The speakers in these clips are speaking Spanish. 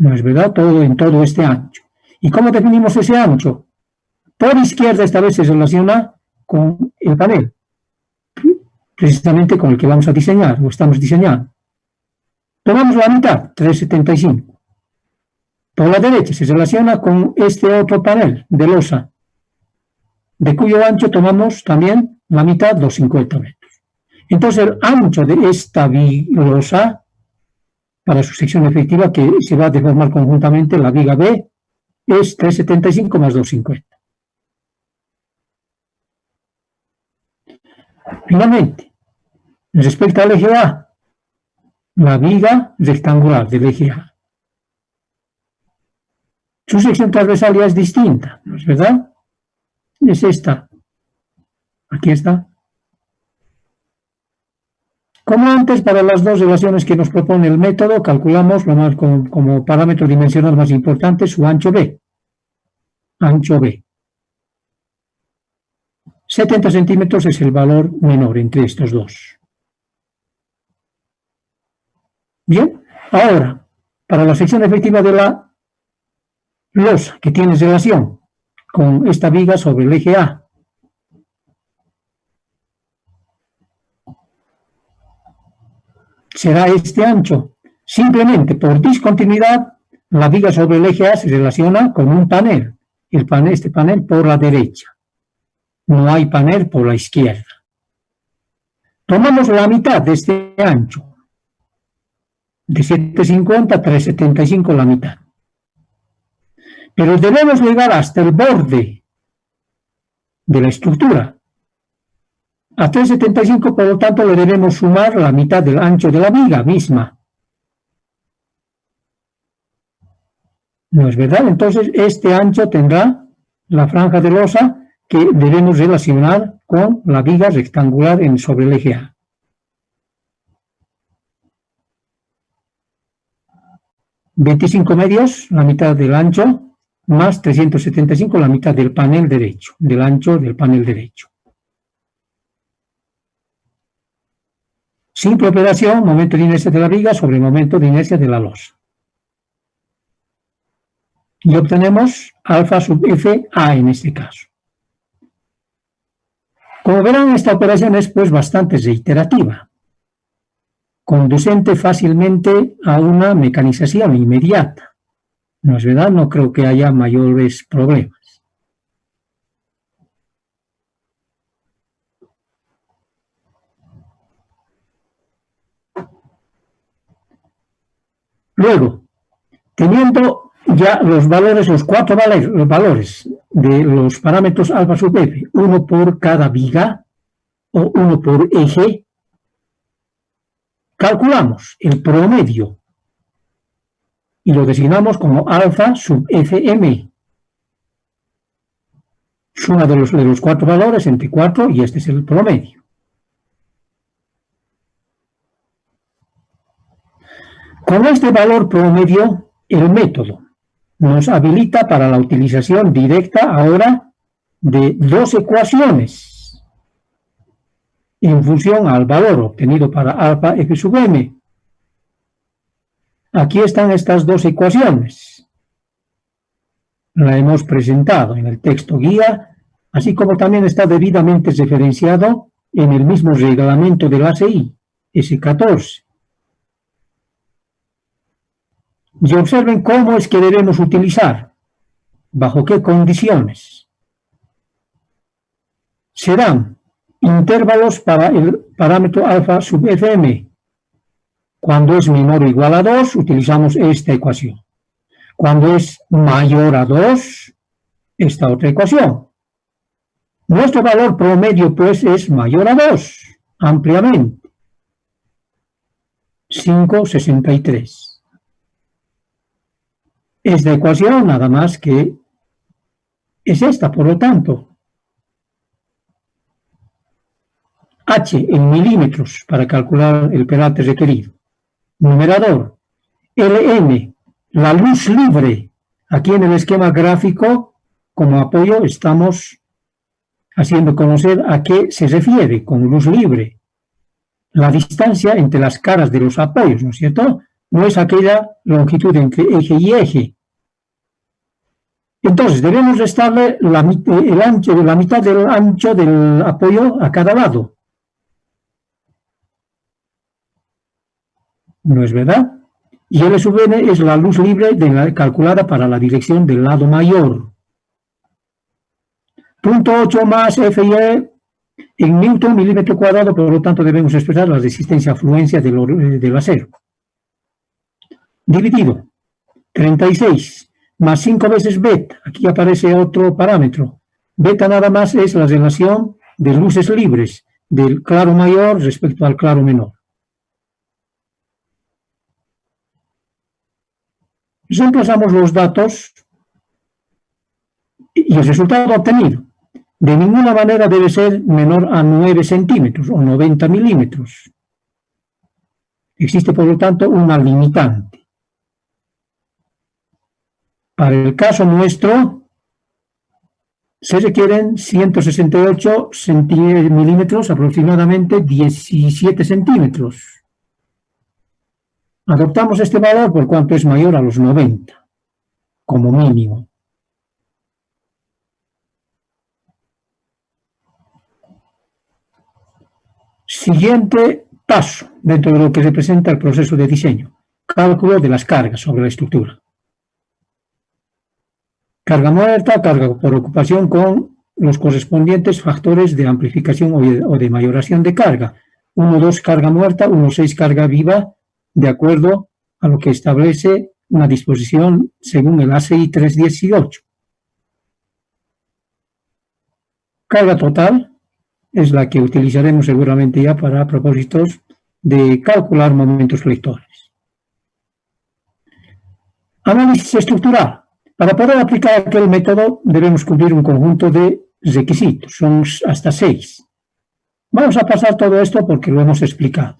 ¿no es verdad? En todo este ancho. ¿Y cómo definimos ese ancho? Por izquierda esta vez se relaciona con el panel, precisamente con el que vamos a diseñar, o estamos diseñando. Tomamos la mitad, 3,75. Por la derecha se relaciona con este otro panel de losa, de cuyo ancho tomamos también la mitad, 2,50 metros. Entonces el ancho de esta losa, para su sección efectiva, que se va a deformar conjuntamente, la viga B, es 3,75 más 2,50. Finalmente, respecto al eje A, la viga rectangular del eje A. Su sección transversal ya es distinta, ¿no es verdad? Es esta. Aquí está. Como antes, para las dos relaciones que nos propone el método, calculamos como parámetro dimensional más importante su ancho B. Ancho B. 70 centímetros es el valor menor entre estos dos. Bien, ahora, para la sección efectiva de la losa, que tiene relación con esta viga sobre el eje A, será este ancho. Simplemente por discontinuidad, la viga sobre el eje A se relaciona con un panel. Este panel por la derecha. No hay panel por la izquierda. Tomamos la mitad de este ancho. De 7,50 a 3,75 la mitad. Pero debemos llegar hasta el borde de la estructura. A 3,75, por lo tanto, le debemos sumar la mitad del ancho de la viga misma. ¿No es verdad? Entonces, este ancho tendrá la franja de losa que debemos relacionar con la viga rectangular sobre el eje A. $25 medios, la mitad del ancho, más 375, la mitad del panel derecho, del ancho del panel derecho. Simple operación, momento de inercia de la viga sobre momento de inercia de la losa. Y obtenemos alfa sub F A en este caso. Como verán, esta operación es pues bastante reiterativa, conducente fácilmente a una mecanización inmediata. ¿No es verdad? No creo que haya mayores problemas. Luego, teniendo ya los valores, los valores de los parámetros alfa sub F, uno por cada viga o uno por eje, calculamos el promedio y lo designamos como alfa sub Fm. Suma de los cuatro valores entre 4 y este es el promedio. Con este valor promedio, el método nos habilita para la utilización directa ahora de dos ecuaciones en función al valor obtenido para alfa F sub M. Aquí están estas dos ecuaciones. La hemos presentado en el texto guía, así como también está debidamente referenciado en el mismo reglamento del ACI, S14. Y observen cómo es que debemos utilizar, bajo qué condiciones. Serán intervalos para el parámetro alfa sub Fm. Cuando es menor o igual a 2, utilizamos esta ecuación. Cuando es mayor a 2, esta otra ecuación. Nuestro valor promedio, pues, es mayor a 2, ampliamente. 5,63. Esta ecuación, nada más que es esta, por lo tanto. H en milímetros para calcular el peralte requerido. Numerador. Ln, la luz libre. Aquí en el esquema gráfico, como apoyo, estamos haciendo conocer a qué se refiere con luz libre. La distancia entre las caras de los apoyos, ¿no es cierto? no es aquella longitud entre eje y eje. Entonces, debemos restarle la mitad del ancho del apoyo a cada lado. ¿No es verdad? Y L sub n es la luz libre calculada para la dirección del lado mayor. Punto 8 más F y E en Newton milímetro cuadrado, por lo tanto debemos expresar la resistencia a fluencia del acero. Dividido 36 más 5 veces beta, aquí aparece otro parámetro. Beta nada más es la relación de luces libres del claro mayor respecto al claro menor. Reemplazamos los datos y el resultado obtenido de ninguna manera debe ser menor a 9 centímetros o 90 milímetros. Existe, por lo tanto, una limitante. Para el caso nuestro, se requieren 168 milímetros, aproximadamente 17 centímetros. Adoptamos este valor por cuanto es mayor a los 90, como mínimo. Siguiente paso dentro de lo que representa el proceso de diseño: cálculo de las cargas sobre la estructura. Carga muerta, carga por ocupación con los correspondientes factores de amplificación o de mayoración de carga. 1,2 carga muerta, 1,6 carga viva, de acuerdo a lo que establece una disposición según el ACI 318. Carga total es la que utilizaremos seguramente ya para propósitos de calcular momentos lectores. Análisis estructural. Para poder aplicar aquel método debemos cumplir un conjunto de requisitos, son hasta 6. Vamos a pasar todo esto porque lo hemos explicado.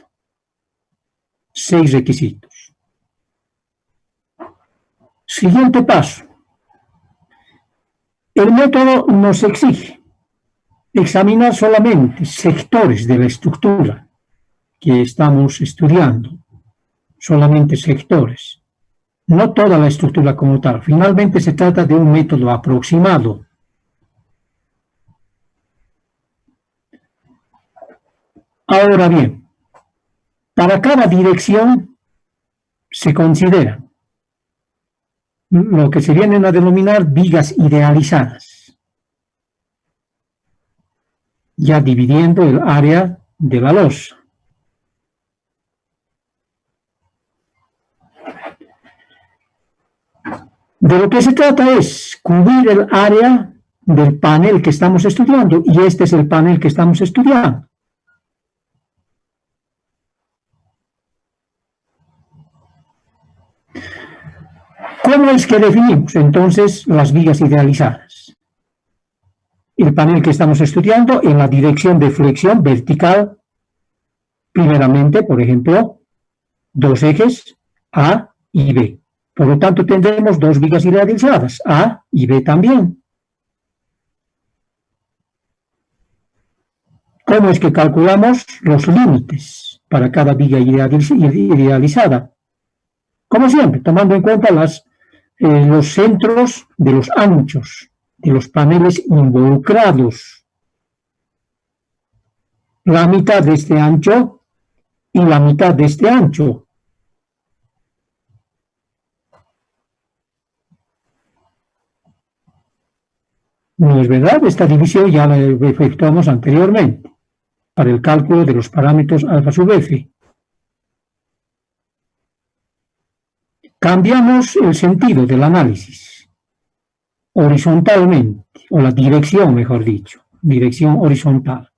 6 requisitos. Siguiente paso. El método nos exige examinar solamente sectores de la estructura que estamos estudiando, solamente sectores, no toda la estructura como tal. Finalmente se trata de un método aproximado. Ahora bien, para cada dirección se considera lo que se vienen a denominar vigas idealizadas, ya dividiendo el área de la losa. De lo que se trata es cubrir el área del panel que estamos estudiando, y este es el panel que estamos estudiando. ¿Cómo es que definimos entonces las vigas idealizadas? El panel que estamos estudiando en la dirección de flexión vertical, primeramente, por ejemplo, 2 ejes A y B. Por lo tanto, tendremos 2 vigas idealizadas, A y B también. ¿Cómo es que calculamos los límites para cada viga idealizada? Como siempre, tomando en cuenta los centros de los anchos de los paneles involucrados. La mitad de este ancho y la mitad de este ancho. ¿No es verdad? Esta división ya la efectuamos anteriormente para el cálculo de los parámetros alfa sub f. Cambiamos el sentido del análisis horizontalmente, o la dirección, mejor dicho, dirección horizontal.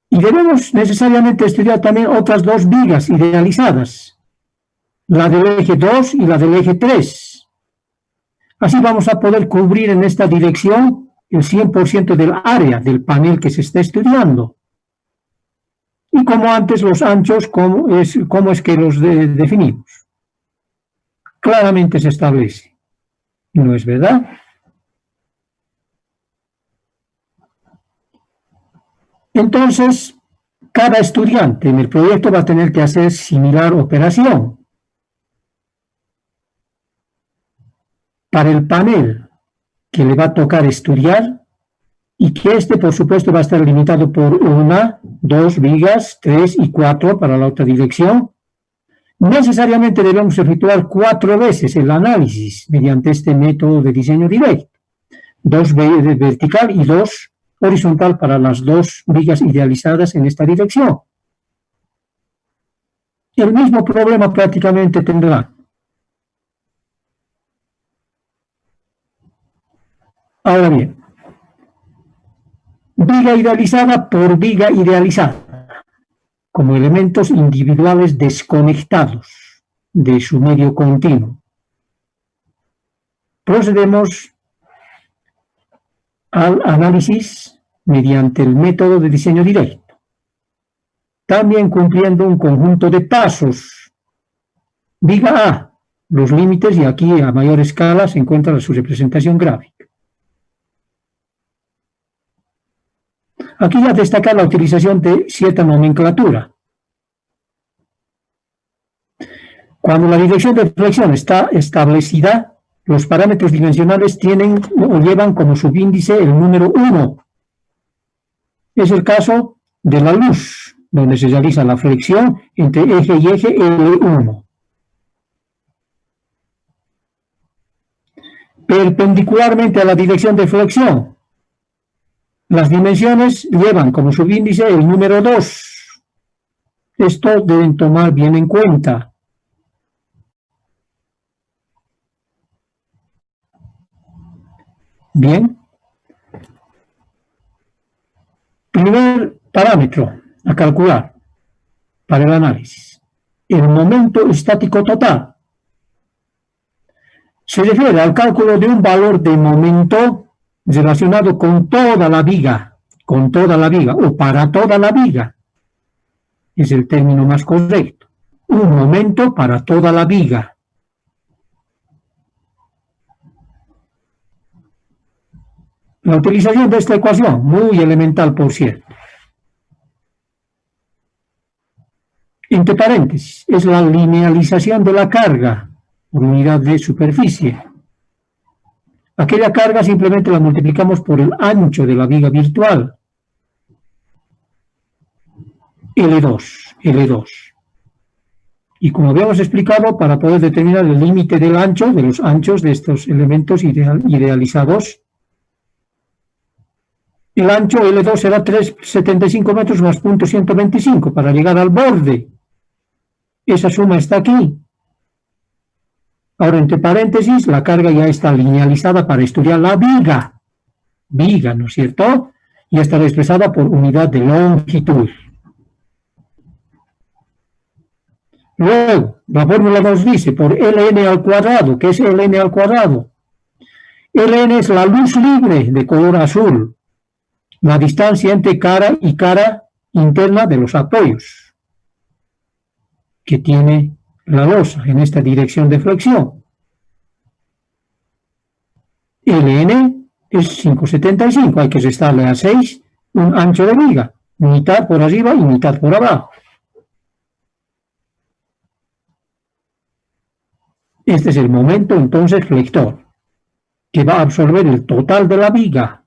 Y debemos necesariamente estudiar también otras 2 vigas idealizadas, la del eje 2 y la del eje 3. Así vamos a poder cubrir en esta dirección el 100% del área del panel que se está estudiando. Y como antes, los anchos, ¿cómo es que los definimos? Claramente se establece. ¿No es verdad? Entonces, cada estudiante en el proyecto va a tener que hacer similar operación. Para el panel que le va a tocar estudiar, y que por supuesto, va a estar limitado por 1, 2 vigas, 3 y 4 para la otra dirección, necesariamente debemos efectuar 4 veces el análisis mediante este método de diseño directo. 2 vertical y 2 horizontal para las 2 vigas idealizadas en esta dirección. El mismo problema prácticamente tendrá. Ahora bien, viga idealizada por viga idealizada, como elementos individuales desconectados de su medio continuo. Procedemos al análisis mediante el método de diseño directo, también cumpliendo un conjunto de pasos. Viga A, los límites, y aquí a mayor escala se encuentra su representación gráfica. Aquí ya destaca la utilización de cierta nomenclatura. Cuando la dirección de flexión está establecida, los parámetros dimensionales tienen o llevan como subíndice el número 1. Es el caso de la luz, donde se realiza la flexión entre eje y eje L1. Perpendicularmente a la dirección de flexión, las dimensiones llevan como subíndice el número 2. Esto deben tomar bien en cuenta. Bien. Primer parámetro a calcular para el análisis: el momento estático total. Se refiere al cálculo de un valor de momento relacionado con toda la viga, o para toda la viga. Es el término más correcto. Un momento para toda la viga. La utilización de esta ecuación, muy elemental por cierto. Entre paréntesis, es la linealización de la carga por unidad de superficie. Aquella carga simplemente la multiplicamos por el ancho de la viga virtual. L2. Y como habíamos explicado, para poder determinar el límite del ancho, de los anchos de estos elementos idealizados, el ancho L2 será 3,75 metros más 0,125 para llegar al borde. Esa suma está aquí. Ahora, entre paréntesis, la carga ya está linealizada para estudiar la viga. Viga, ¿no es cierto? Ya estará expresada por unidad de longitud. Luego, la fórmula nos dice por Ln al cuadrado. ¿Qué es Ln al cuadrado? Ln es la luz libre de color azul, la distancia entre cara y cara interna de los apoyos que tiene la losa en esta dirección de flexión. Ln es 5,75, hay que restarle a 6 un ancho de viga, mitad por arriba y mitad por abajo. Este es el momento entonces flector, que va a absorber el total de la viga,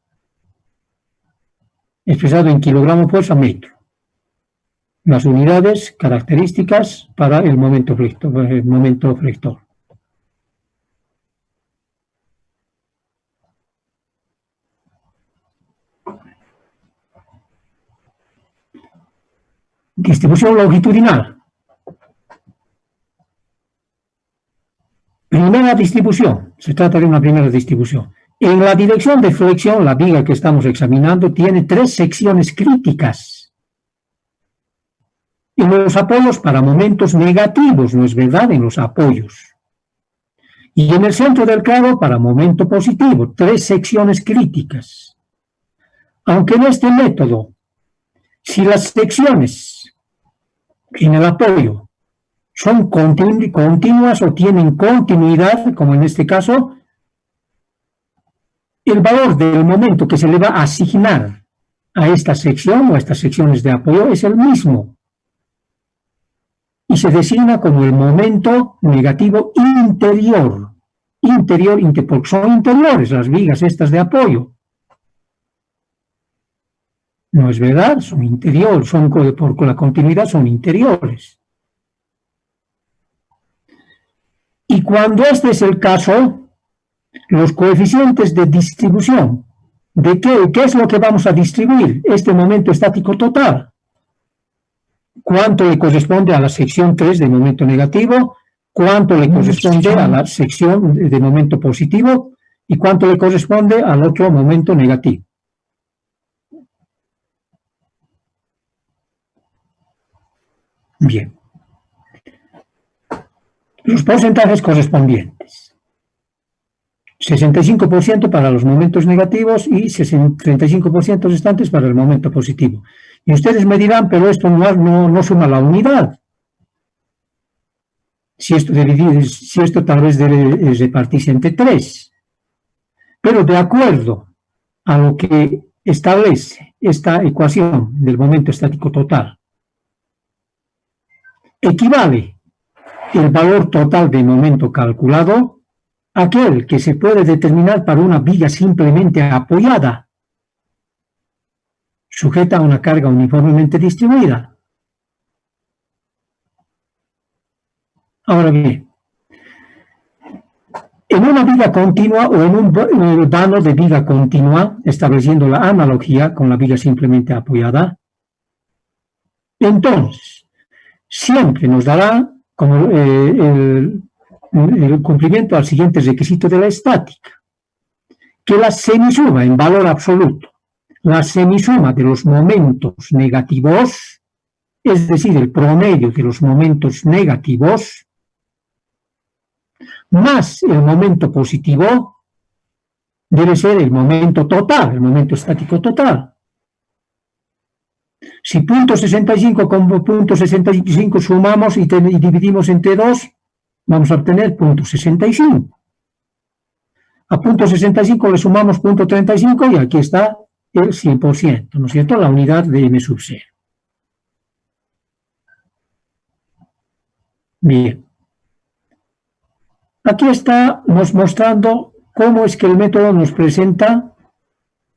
expresado en kilogramos fuerza metro. Las unidades características para el momento flector. Distribución longitudinal. Primera distribución. Se trata de una primera distribución. En la dirección de flexión, la viga que estamos examinando tiene 3 secciones críticas. En los apoyos para momentos negativos, ¿no es verdad? En los apoyos. Y en el centro del clavo para momento positivo, 3 secciones críticas. Aunque en este método, si las secciones en el apoyo son continuas o tienen continuidad, como en este caso, el valor del momento que se le va a asignar a esta sección o a estas secciones de apoyo es el mismo y se designa como el momento negativo interior. Porque son interiores las vigas estas de apoyo. No es verdad, son interiores, por la continuidad son interiores. Y cuando este es el caso, los coeficientes de distribución, ¿de qué es lo que vamos a distribuir? Este momento estático total. ¿Cuánto le corresponde a la sección 3 de momento negativo? ¿Cuánto le corresponde a la sección de momento positivo? ¿Y cuánto le corresponde al otro momento negativo? Bien. Los porcentajes correspondientes. 65% para los momentos negativos y 35% restantes para el momento positivo. Y ustedes me dirán, pero esto no suma la unidad. Si esto tal vez debe repartirse entre 3. Pero de acuerdo a lo que establece esta ecuación del momento estático total, equivale el valor total de momento calculado a aquel que se puede determinar para una viga simplemente apoyada, sujeta a una carga uniformemente distribuida. Ahora bien, en una viga continua o en un vano de viga continua, estableciendo la analogía con la viga simplemente apoyada, entonces siempre nos dará como el cumplimiento al siguiente requisito de la estática, que la semisuma en valor absoluto, la semisuma de los momentos negativos, es decir, el promedio de los momentos negativos, más el momento positivo, debe ser el momento total, el momento estático total. Si .65 con .65 sumamos y dividimos entre 2, vamos a obtener .65. A .65 le sumamos .35 y aquí está el 100%, ¿no es cierto? La unidad de m sub 0. Bien. Aquí estamos mostrando cómo es que el método nos presenta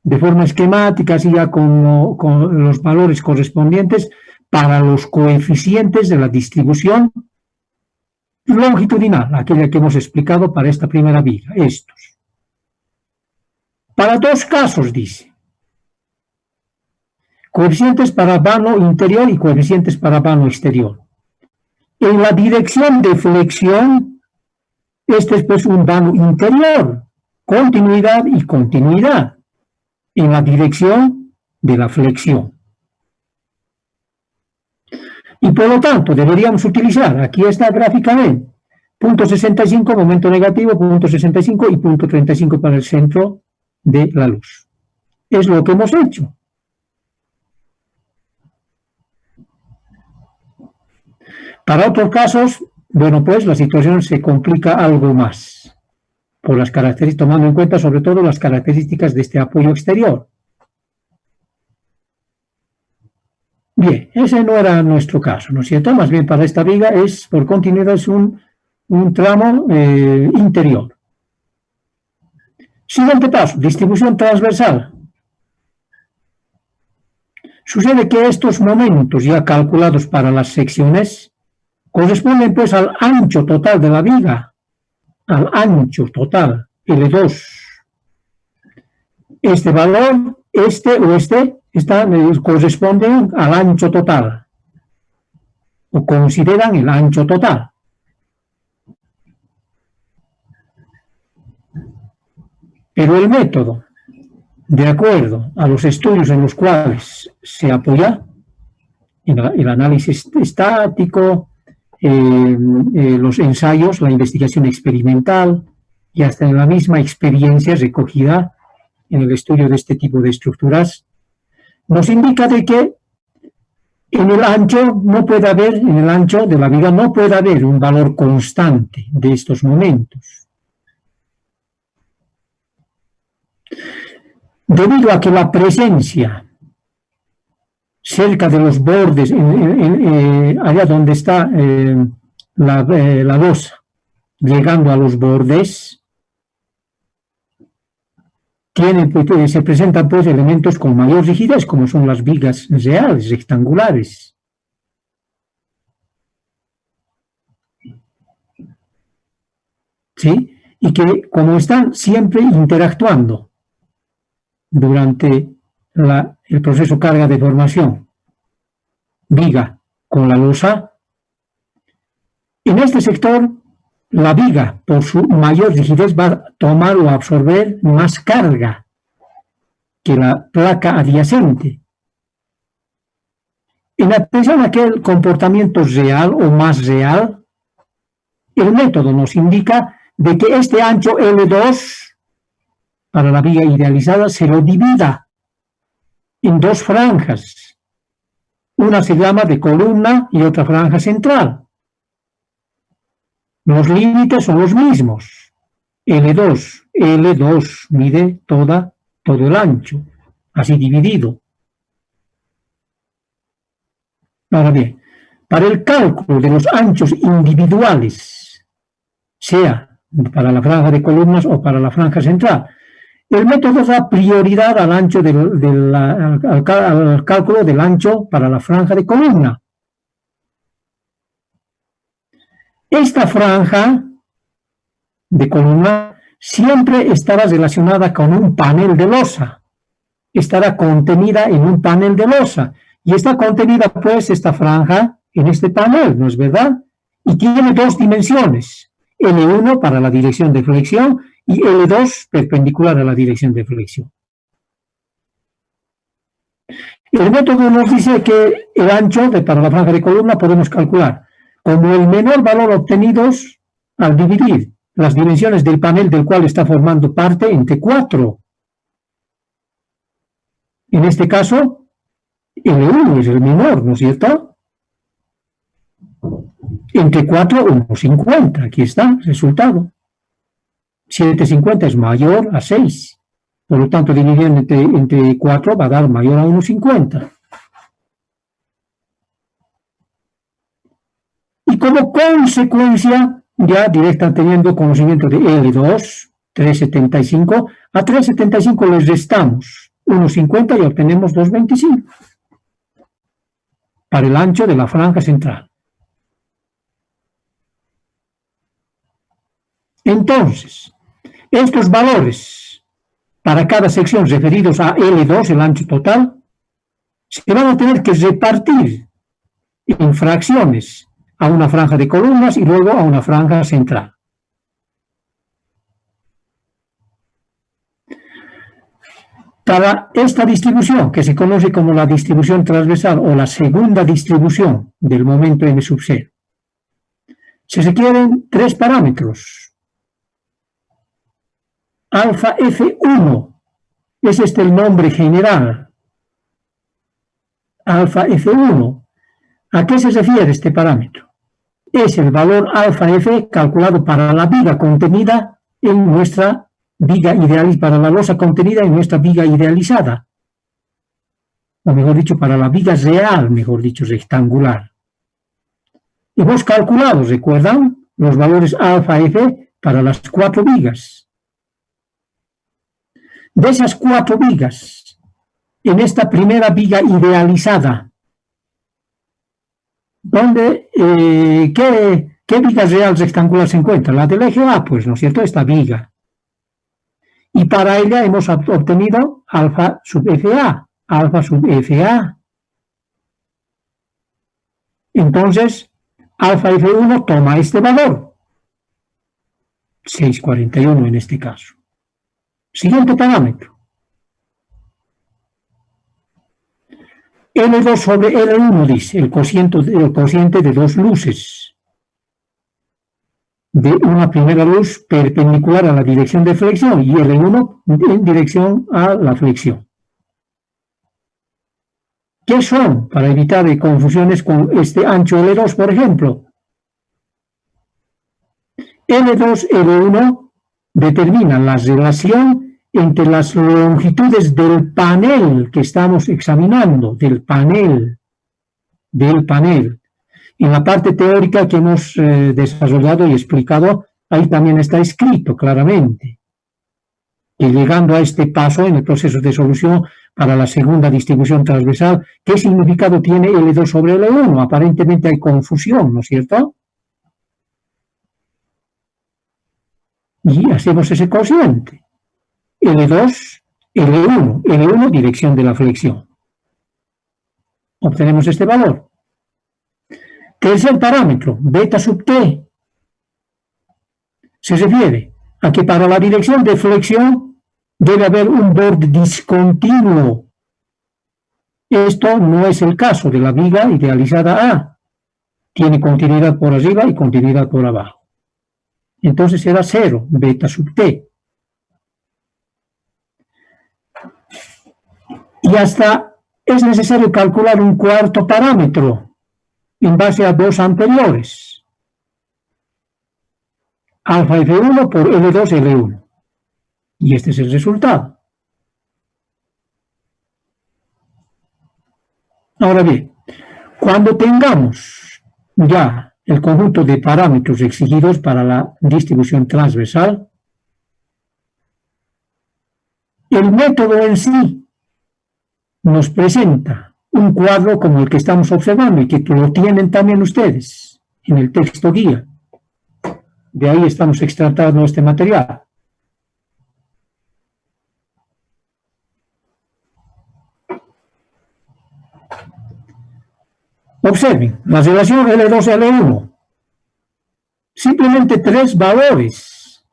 de forma esquemática, así ya con los valores correspondientes para los coeficientes de la distribución longitudinal, aquella que hemos explicado para esta primera viga, estos. Para 2 casos, dice. Coeficientes para vano interior y coeficientes para vano exterior. En la dirección de flexión, este es pues un vano interior, continuidad y continuidad. En la dirección de la flexión. Y por lo tanto, deberíamos utilizar, aquí está gráficamente, .65 momento negativo, .65 y .35 para el centro de la luz. Es lo que hemos hecho. Para otros casos, bueno, pues la situación se complica algo más, por las características, tomando en cuenta sobre todo las características de este apoyo exterior. Bien, ese no era nuestro caso, ¿no es cierto? Más bien para esta viga es, por continuidad, es un tramo interior. Siguiente paso, distribución transversal. Sucede que estos momentos ya calculados para las secciones corresponden pues al ancho total de la viga, al ancho total, L2. Este valor, corresponden al ancho total, o consideran el ancho total. Pero el método, de acuerdo a los estudios en los cuales se apoya, el análisis estático, los ensayos, la investigación experimental y hasta en la misma experiencia recogida en el estudio de este tipo de estructuras, nos indica de que en el ancho de la viga no puede haber un valor constante de estos momentos. Debido a que la presencia cerca de los bordes, allá donde está la losa, llegando a los bordes, se presentan pues elementos con mayor rigidez, como son las vigas reales, rectangulares. ¿Sí? Y que como están siempre interactuando durante el proceso carga de formación, viga con la losa, en este sector la viga, por su mayor rigidez, va a tomar o absorber más carga que la placa adyacente. En atención a aquel comportamiento real o más real, el método nos indica de que este ancho L2 para la viga idealizada se lo divida en dos franjas. Una se llama de columna y otra franja central. Los límites son los mismos. L2 mide todo el ancho, así dividido. Ahora bien, para el cálculo de los anchos individuales, sea para la franja de columnas o para la franja central, el método da prioridad al ancho al cálculo del ancho para la franja de columna. Esta franja de columna siempre estará relacionada con un panel de losa, estará contenida en un panel de losa, y está contenida pues esta franja en este panel, ¿no es verdad? Y tiene dos dimensiones, L1 para la dirección de flexión y L2 perpendicular a la dirección de flexión. El método nos dice que el ancho para la franja de columna podemos calcular como el menor valor obtenido al dividir las dimensiones del panel del cual está formando parte entre 4. En este caso, L1 es el menor, ¿no es cierto? Entre 4, 1,50. Aquí está el resultado. 7,50 es mayor a 6. Por lo tanto, dividiendo entre 4 va a dar mayor a 1,50. Y como consecuencia, ya directamente teniendo conocimiento de L2, 3,75, a 3,75 les restamos 1,50 y obtenemos 2,25 para el ancho de la franja central. Entonces, estos valores para cada sección referidos a L2, el ancho total, se van a tener que repartir en fracciones a una franja de columnas y luego a una franja central. Para esta distribución, que se conoce como la distribución transversal o la segunda distribución del momento M sub 0, se requieren 3 parámetros. Alfa F1 es el nombre general. Alfa F1. ¿A qué se refiere este parámetro? Es el valor alfa F calculado para la viga contenida en nuestra viga idealizada, para la losa contenida en nuestra viga idealizada. O mejor dicho, para la viga real, mejor dicho, rectangular. Hemos calculado, ¿recuerdan? Los valores alfa F para las 4 vigas. De esas 4 vigas, en esta primera viga idealizada, ¿qué viga real rectangular se encuentra? La del eje A, pues, ¿no es cierto? Esta viga. Y para ella hemos obtenido alfa sub FA. Alfa sub FA. Entonces, alfa F1 toma este valor. 6,41 en este caso. Siguiente parámetro. L2 sobre L1 dice el cociente de dos luces. De una primera luz perpendicular a la dirección de flexión y L1 en dirección a la flexión. ¿Qué son? Para evitar confusiones con este ancho L2, por ejemplo. L2, L1 determinan la relación entre las longitudes del panel que estamos examinando, del panel. En la parte teórica que hemos desarrollado y explicado, ahí también está escrito claramente que llegando a este paso en el proceso de solución para la segunda distribución transversal, ¿qué significado tiene L2 sobre L1? Aparentemente hay confusión, ¿no es cierto? Y hacemos ese cociente. L2, L1, L1 dirección de la flexión. Obtenemos este valor. Tercer parámetro, beta sub t, se refiere a que para la dirección de flexión debe haber un borde discontinuo. Esto no es el caso de la viga idealizada A. Tiene continuidad por arriba y continuidad por abajo. Entonces será 0, beta sub t. Y hasta es necesario calcular un cuarto parámetro en base a dos anteriores. Alfa F1 por L2 L1. Y este es el resultado. Ahora bien, cuando tengamos ya el conjunto de parámetros exigidos para la distribución transversal, el método en sí nos presenta un cuadro como el que estamos observando y que lo tienen también ustedes en el texto guía. De ahí estamos extractando este material. Observen, la relación L2-L1. Simplemente tres valores.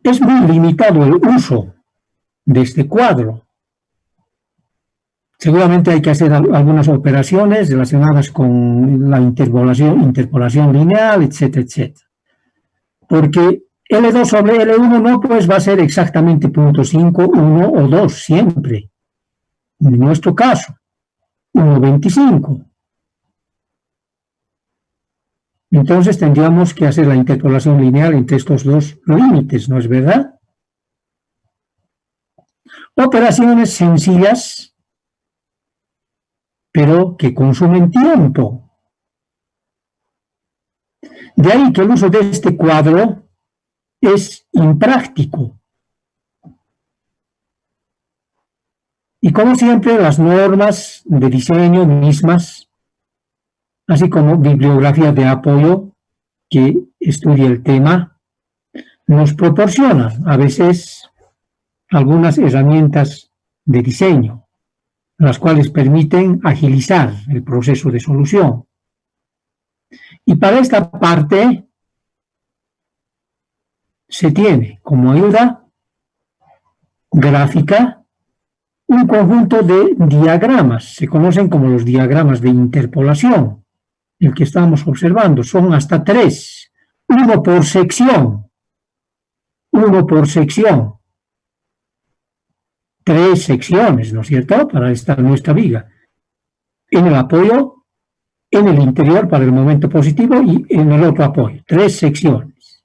Es muy limitado el uso de este cuadro. Seguramente hay que hacer algunas operaciones relacionadas con la interpolación lineal, etcétera, etcétera. Porque L2 sobre L1 no pues va a ser exactamente 0.5, 1 o 2 siempre. En nuestro caso, 1.25. Entonces tendríamos que hacer la interpolación lineal entre estos dos límites, ¿no es verdad? Operaciones sencillas, pero que consumen tiempo. De ahí que el uso de este cuadro es impráctico. Y como siempre, las normas de diseño mismas, así como bibliografía de apoyo que estudia el tema, nos proporcionan a veces algunas herramientas de diseño, las cuales permiten agilizar el proceso de solución. Y para esta parte se tiene como ayuda gráfica un conjunto de diagramas, se conocen como los diagramas de interpolación, el que estamos observando, son hasta 3, uno por sección, 3 secciones, ¿no es cierto?, para nuestra viga, en el apoyo, en el interior para el momento positivo y en el otro apoyo, 3 secciones,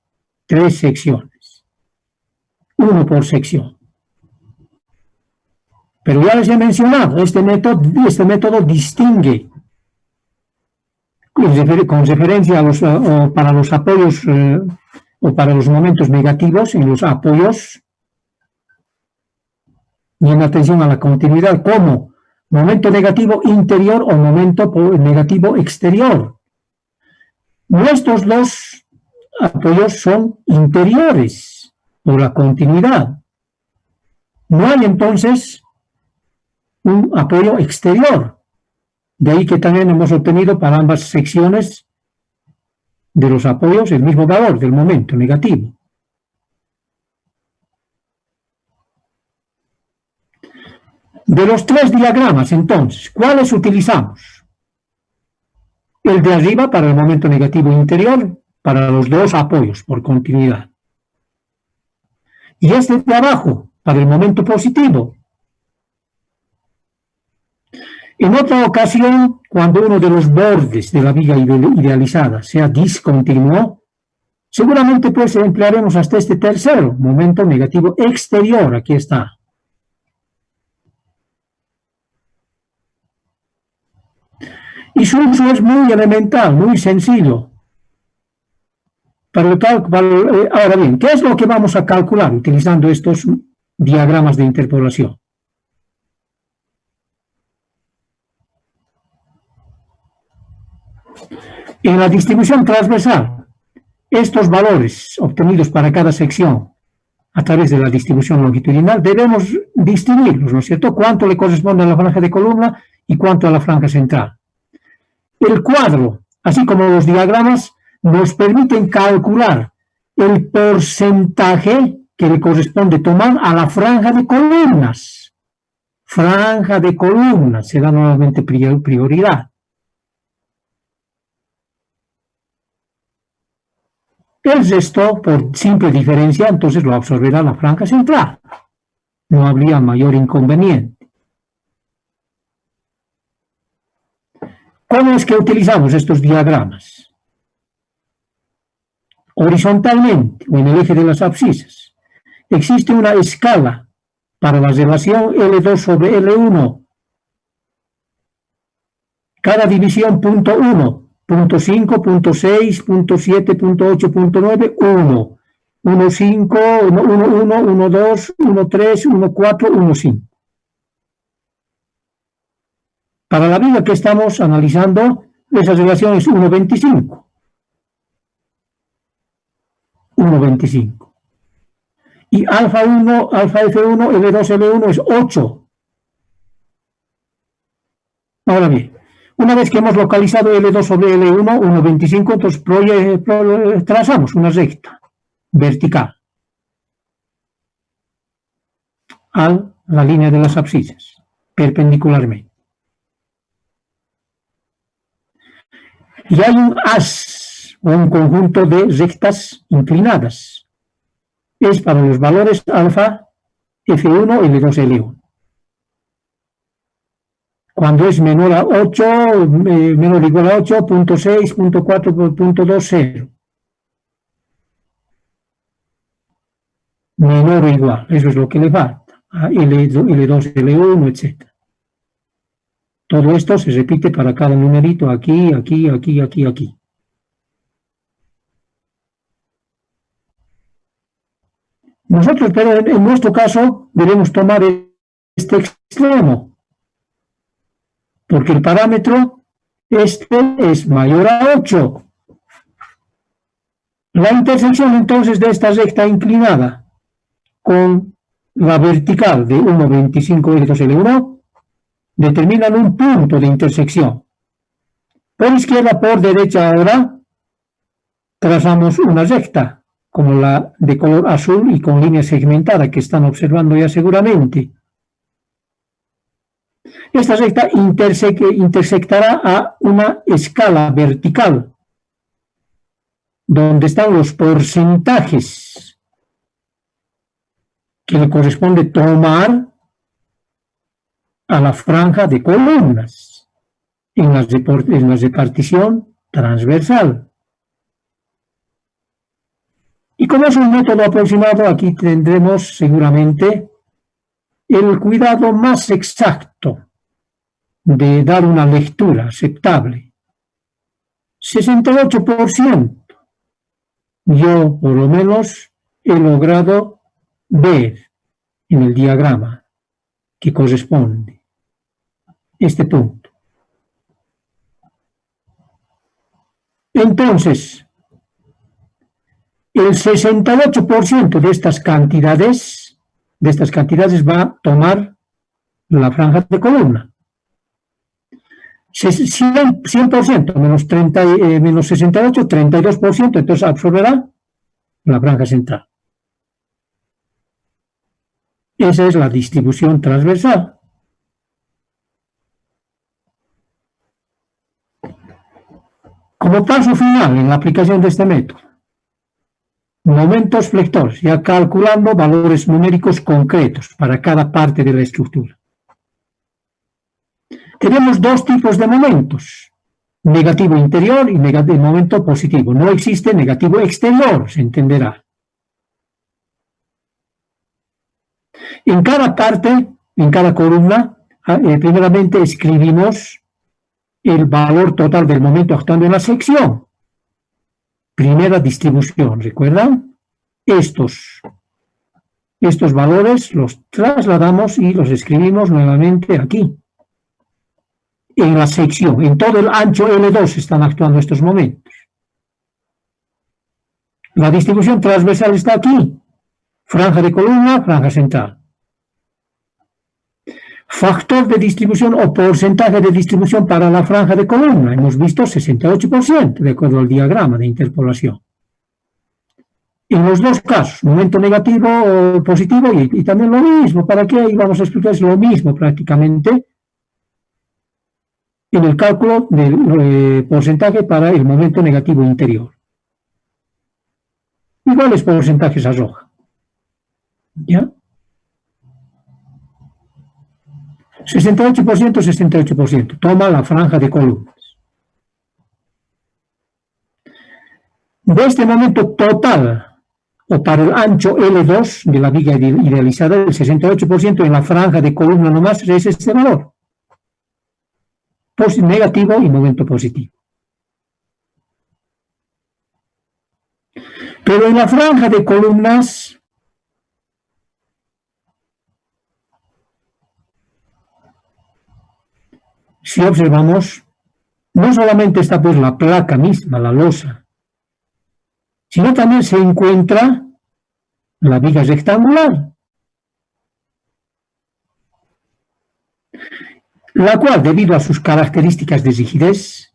uno por sección. Pero ya les he mencionado, este método distingue con referencia a para los apoyos o para los momentos negativos en los apoyos y en atención a la continuidad como momento negativo interior o momento negativo exterior. Nuestros dos apoyos son interiores por la continuidad. No hay entonces un apoyo exterior. De ahí que también hemos obtenido para ambas secciones de los apoyos el mismo valor del momento negativo. De los 3 diagramas, entonces, ¿cuáles utilizamos? El de arriba para el momento negativo interior, para los dos apoyos por continuidad. Y este de abajo, para el momento positivo. En otra ocasión, cuando uno de los bordes de la viga idealizada sea discontinuo, Seguramente pues emplearemos hasta este tercero, momento negativo exterior, aquí está. Y su uso es muy elemental, muy sencillo. Ahora bien, ¿qué es lo que vamos a calcular utilizando estos diagramas de interpolación? En la distribución transversal, estos valores obtenidos para cada sección a través de la distribución longitudinal debemos distinguirlos, ¿no es cierto? Cuánto le corresponde a la franja de columna y cuánto a la franja central. El cuadro, así como los diagramas, nos permiten calcular el porcentaje que le corresponde tomar a la franja de columnas. Franja de columnas, se da nuevamente prioridad. El resto, por simple diferencia, entonces lo absorberá la franja central. No habría mayor inconveniente. ¿Cómo es que utilizamos estos diagramas? Horizontalmente, o en el eje de las abscisas, existe una escala para la relación L2 sobre L1. Cada división punto 1. Punto 5, punto 6, punto 7, punto 8, punto 9, 1. 1, 5, 1, 1, 1, 2, 1, 3, 1, 4, 1, 5. Para la viga que estamos analizando, esa relación es 1,25. 1,25. Y alfa 1, alfa F1, L2, L1 es 8. Ahora bien, una vez que hemos localizado L2 sobre L1, 1,25, entonces trazamos una recta vertical a la línea de las abscisas, perpendicularmente. Y hay un haz, o un conjunto de rectas inclinadas. Es para los valores alfa, F1, L2, L1. Cuando es menor a 8, menor o igual a 8, punto 6, punto 4, punto 2, 0. Menor o igual, eso es lo que le falta. A L2, L1, etc. Todo esto se repite para cada numerito aquí, aquí, aquí, aquí, aquí. Nosotros, pero en nuestro caso, debemos tomar este extremo, porque el parámetro este es mayor a 8. La intersección entonces de esta recta inclinada con la vertical de 1,25 L2 L1 determinan un punto de intersección. Por izquierda, por derecha ahora, trazamos una recta, como la de color azul y con línea segmentada que están observando ya seguramente. Esta recta intersectará a una escala vertical, donde están los porcentajes que le corresponde tomar a la franja de columnas en la repartición transversal. Y como es un método aproximado, aquí tendremos seguramente el cuidado más exacto de dar una lectura aceptable. 68%. Yo, por lo menos, he logrado ver en el diagrama que corresponde este punto. Entonces, el 68% de estas cantidades va a tomar la franja de columna. 100% menos 68, 32%, entonces absorberá la franja central. Esa es la distribución transversal. Como paso final en la aplicación de este método, momentos flectores, ya calculando valores numéricos concretos para cada parte de la estructura. Tenemos dos tipos de momentos. negativo interior y momento positivo. No existe negativo exterior, se entenderá. En cada parte, en cada columna, primeramente escribimos el valor total del momento actuando en la sección. Primera distribución, ¿recuerdan? Estos valores los trasladamos y los escribimos nuevamente aquí. En la sección, en todo el ancho L2 están actuando estos momentos. La distribución transversal está aquí. Franja de columna, franja central. Factor de distribución o porcentaje de distribución para la franja de columna. Hemos visto 68%, de acuerdo al diagrama de interpolación. En los dos casos, momento negativo o positivo, y también lo mismo. ¿Para qué? Y vamos a explicar lo mismo prácticamente en el cálculo del porcentaje para el momento negativo interior. Iguales porcentajes arroja. ¿Ya? 68%, 68%. Toma la franja de columnas. De este momento total, o para el ancho L2 de la viga idealizada, el 68% en la franja de columna nomás es este valor. Negativo y momento positivo. Pero en la franja de columnas, si observamos, no solamente está pues la placa misma, la losa, sino también se encuentra la viga rectangular, la cual, debido a sus características de rigidez,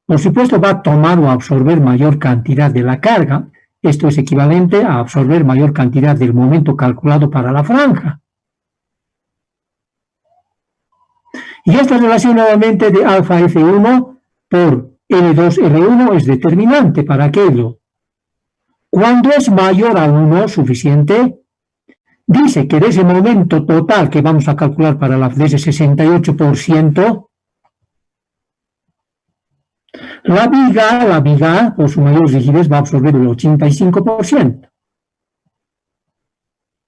por supuesto va a tomar o absorber mayor cantidad de la carga. Esto es equivalente a absorber mayor cantidad del momento calculado para la franja. Y esta relación nuevamente de alfa F1 por L2R1 es determinante para aquello. Cuando es mayor a 1, suficiente, dice que de ese momento total que vamos a calcular para de ese 68%, la viga, por su mayor rigidez, va a absorber el 85%.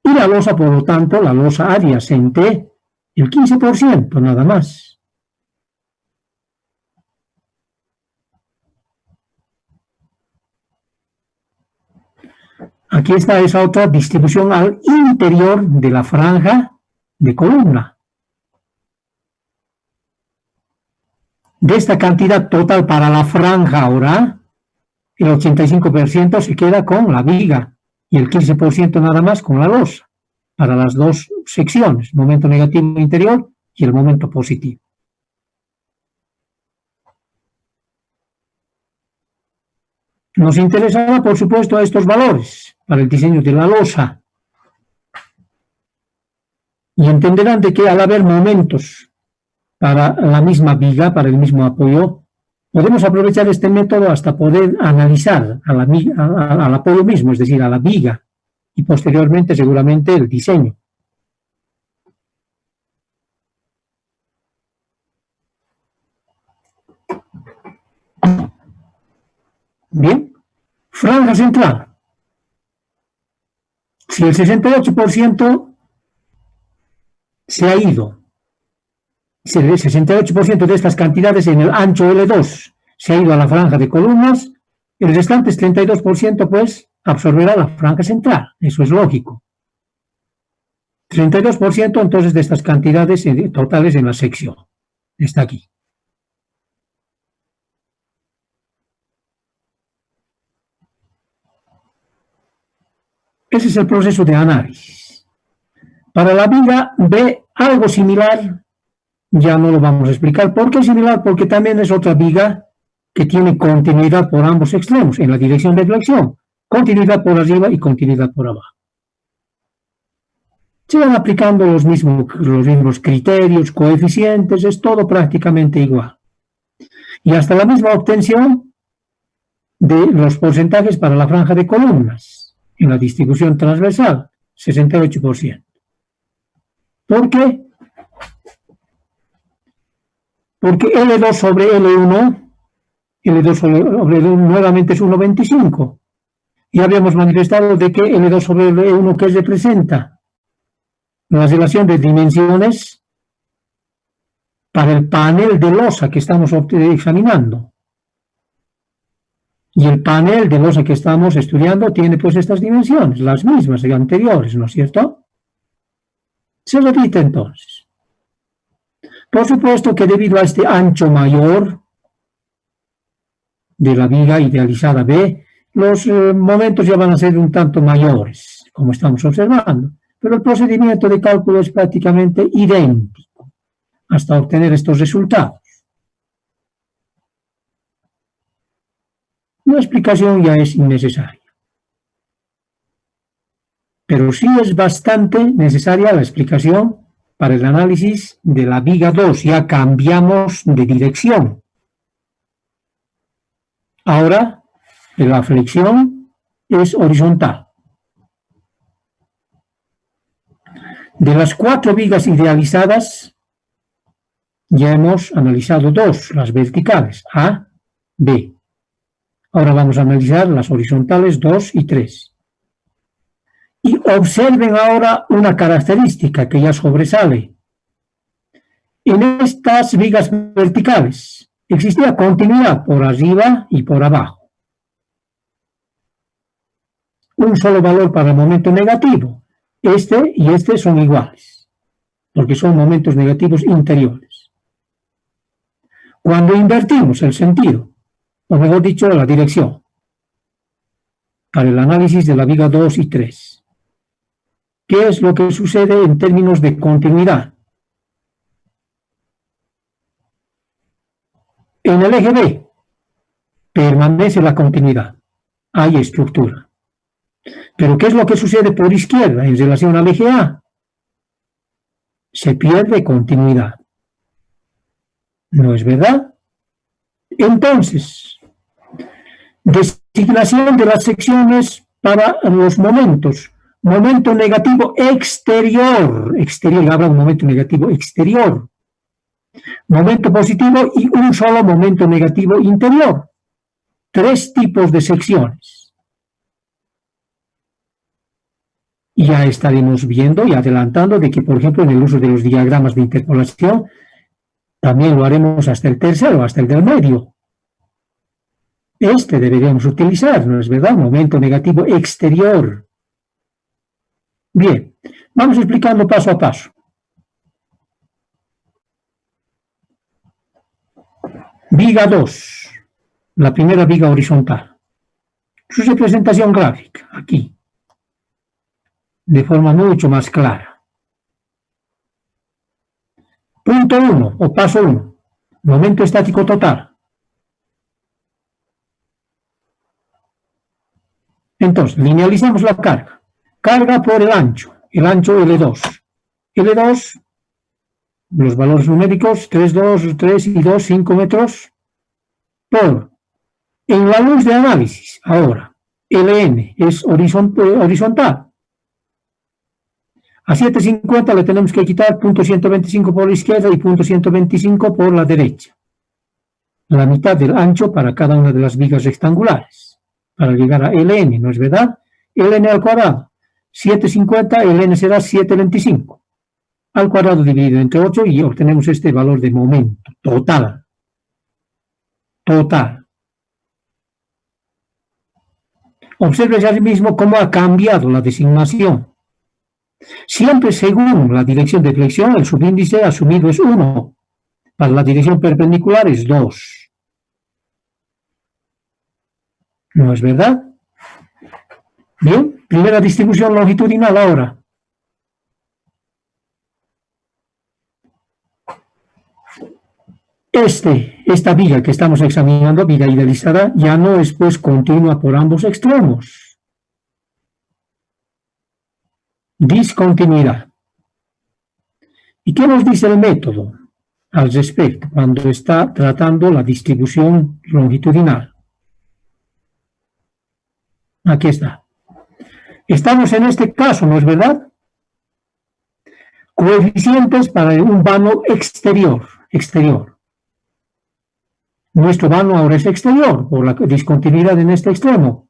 Y la losa, por lo tanto, la losa adyacente, el 15%, nada más. Aquí está esa otra distribución al interior de la franja de columna. De esta cantidad total para la franja ahora, el 85% se queda con la viga y el 15% nada más con la losa, para las dos secciones, el momento negativo interior y el momento positivo. Nos interesará, por supuesto, estos valores para el diseño de la losa. Y entenderán de que al haber momentos para la misma viga, para el mismo apoyo, podemos aprovechar este método hasta poder analizar al apoyo mismo, es decir, a la viga, y posteriormente seguramente el diseño. Bien, franja central. Si el 68% se ha ido, si el 68% de estas cantidades en el ancho L2 se ha ido a la franja de columnas, el restante 32% pues absorberá la franja central. Eso es lógico. 32% entonces de estas cantidades totales en la sección. Está aquí. Ese es el proceso de análisis. Para la viga B, algo similar. Ya no lo vamos a explicar. ¿Por qué es similar? Porque también es otra viga que tiene continuidad por ambos extremos, en la dirección de flexión. Continuidad por arriba y continuidad por abajo. Se van aplicando los mismos criterios, coeficientes, es todo prácticamente igual. Y hasta la misma obtención de los porcentajes para la franja de columnas, en la distribución transversal, 68%. ¿Por qué? Porque L2 sobre L1, L2 sobre L1 nuevamente es 1,25. Y habíamos manifestado de que L2 sobre L1, ¿qué representa? La relación de dimensiones para el panel de losa que estamos examinando. Y el panel de losa que estamos estudiando tiene pues estas dimensiones, las mismas que anteriores, ¿no es cierto? Se repite entonces. Por supuesto que debido a este ancho mayor de la viga idealizada B, los momentos ya van a ser un tanto mayores, como estamos observando. Pero el procedimiento de cálculo es prácticamente idéntico hasta obtener estos resultados. La explicación ya es innecesaria. Pero sí es bastante necesaria la explicación para el análisis de la viga 2. Ya cambiamos de dirección. Ahora la flexión es horizontal. De las 4 vigas idealizadas, ya hemos analizado 2, las verticales, A, B. Ahora vamos a analizar las horizontales 2 y 3. Y observen ahora una característica que ya sobresale. En estas vigas verticales existía continuidad por arriba y por abajo. Un solo valor para el momento negativo. Este y este son iguales, porque son momentos negativos interiores. Cuando invertimos el sentido, o mejor dicho, la dirección, para el análisis de la viga 2 y 3, ¿qué es lo que sucede en términos de continuidad? En el eje B permanece la continuidad, hay estructura. Pero ¿qué es lo que sucede por izquierda en relación al eje A? Se pierde continuidad. ¿No es verdad? Entonces, designación de las secciones para los momentos. Momento negativo exterior. Exterior, habla de un momento negativo exterior. Momento positivo y un solo momento negativo interior. 3 tipos de secciones. Y ya estaremos viendo y adelantando de que, por ejemplo, en el uso de los diagramas de interpolación, también lo haremos hasta el tercero, hasta el del medio. Este deberíamos utilizar, ¿no es verdad? Momento negativo exterior. Bien, vamos explicando paso a paso. Viga 2, la primera viga horizontal. Su representación gráfica, aquí, de forma mucho más clara. Punto 1, o paso 1, momento estático total. Entonces, linealizamos la carga. Carga por el ancho L2. L2, los valores numéricos, 3, 2, 3 y 2, 5 metros por, en la luz de análisis, ahora, Ln es horizontal. A 7,50 le tenemos que quitar punto 125 por la izquierda y punto 125 por la derecha. La mitad del ancho para cada una de las vigas rectangulares, para llegar a Ln, ¿no es verdad? Ln al cuadrado, 7,50, Ln será 7,25. Al cuadrado dividido entre 8 y obtenemos este valor de momento total. Total. Observe ya mismo cómo ha cambiado la designación. Siempre según la dirección de flexión, el subíndice asumido es 1. Para la dirección perpendicular es 2. ¿No es verdad? Bien, primera distribución longitudinal ahora. Esta viga que estamos examinando, viga idealizada, ya no es pues continua por ambos extremos. Discontinuidad. ¿Y qué nos dice el método al respecto cuando está tratando la distribución longitudinal? Aquí está. Estamos en este caso, ¿no es verdad? Coeficientes para un vano exterior. Nuestro vano ahora es exterior, por la discontinuidad en este extremo.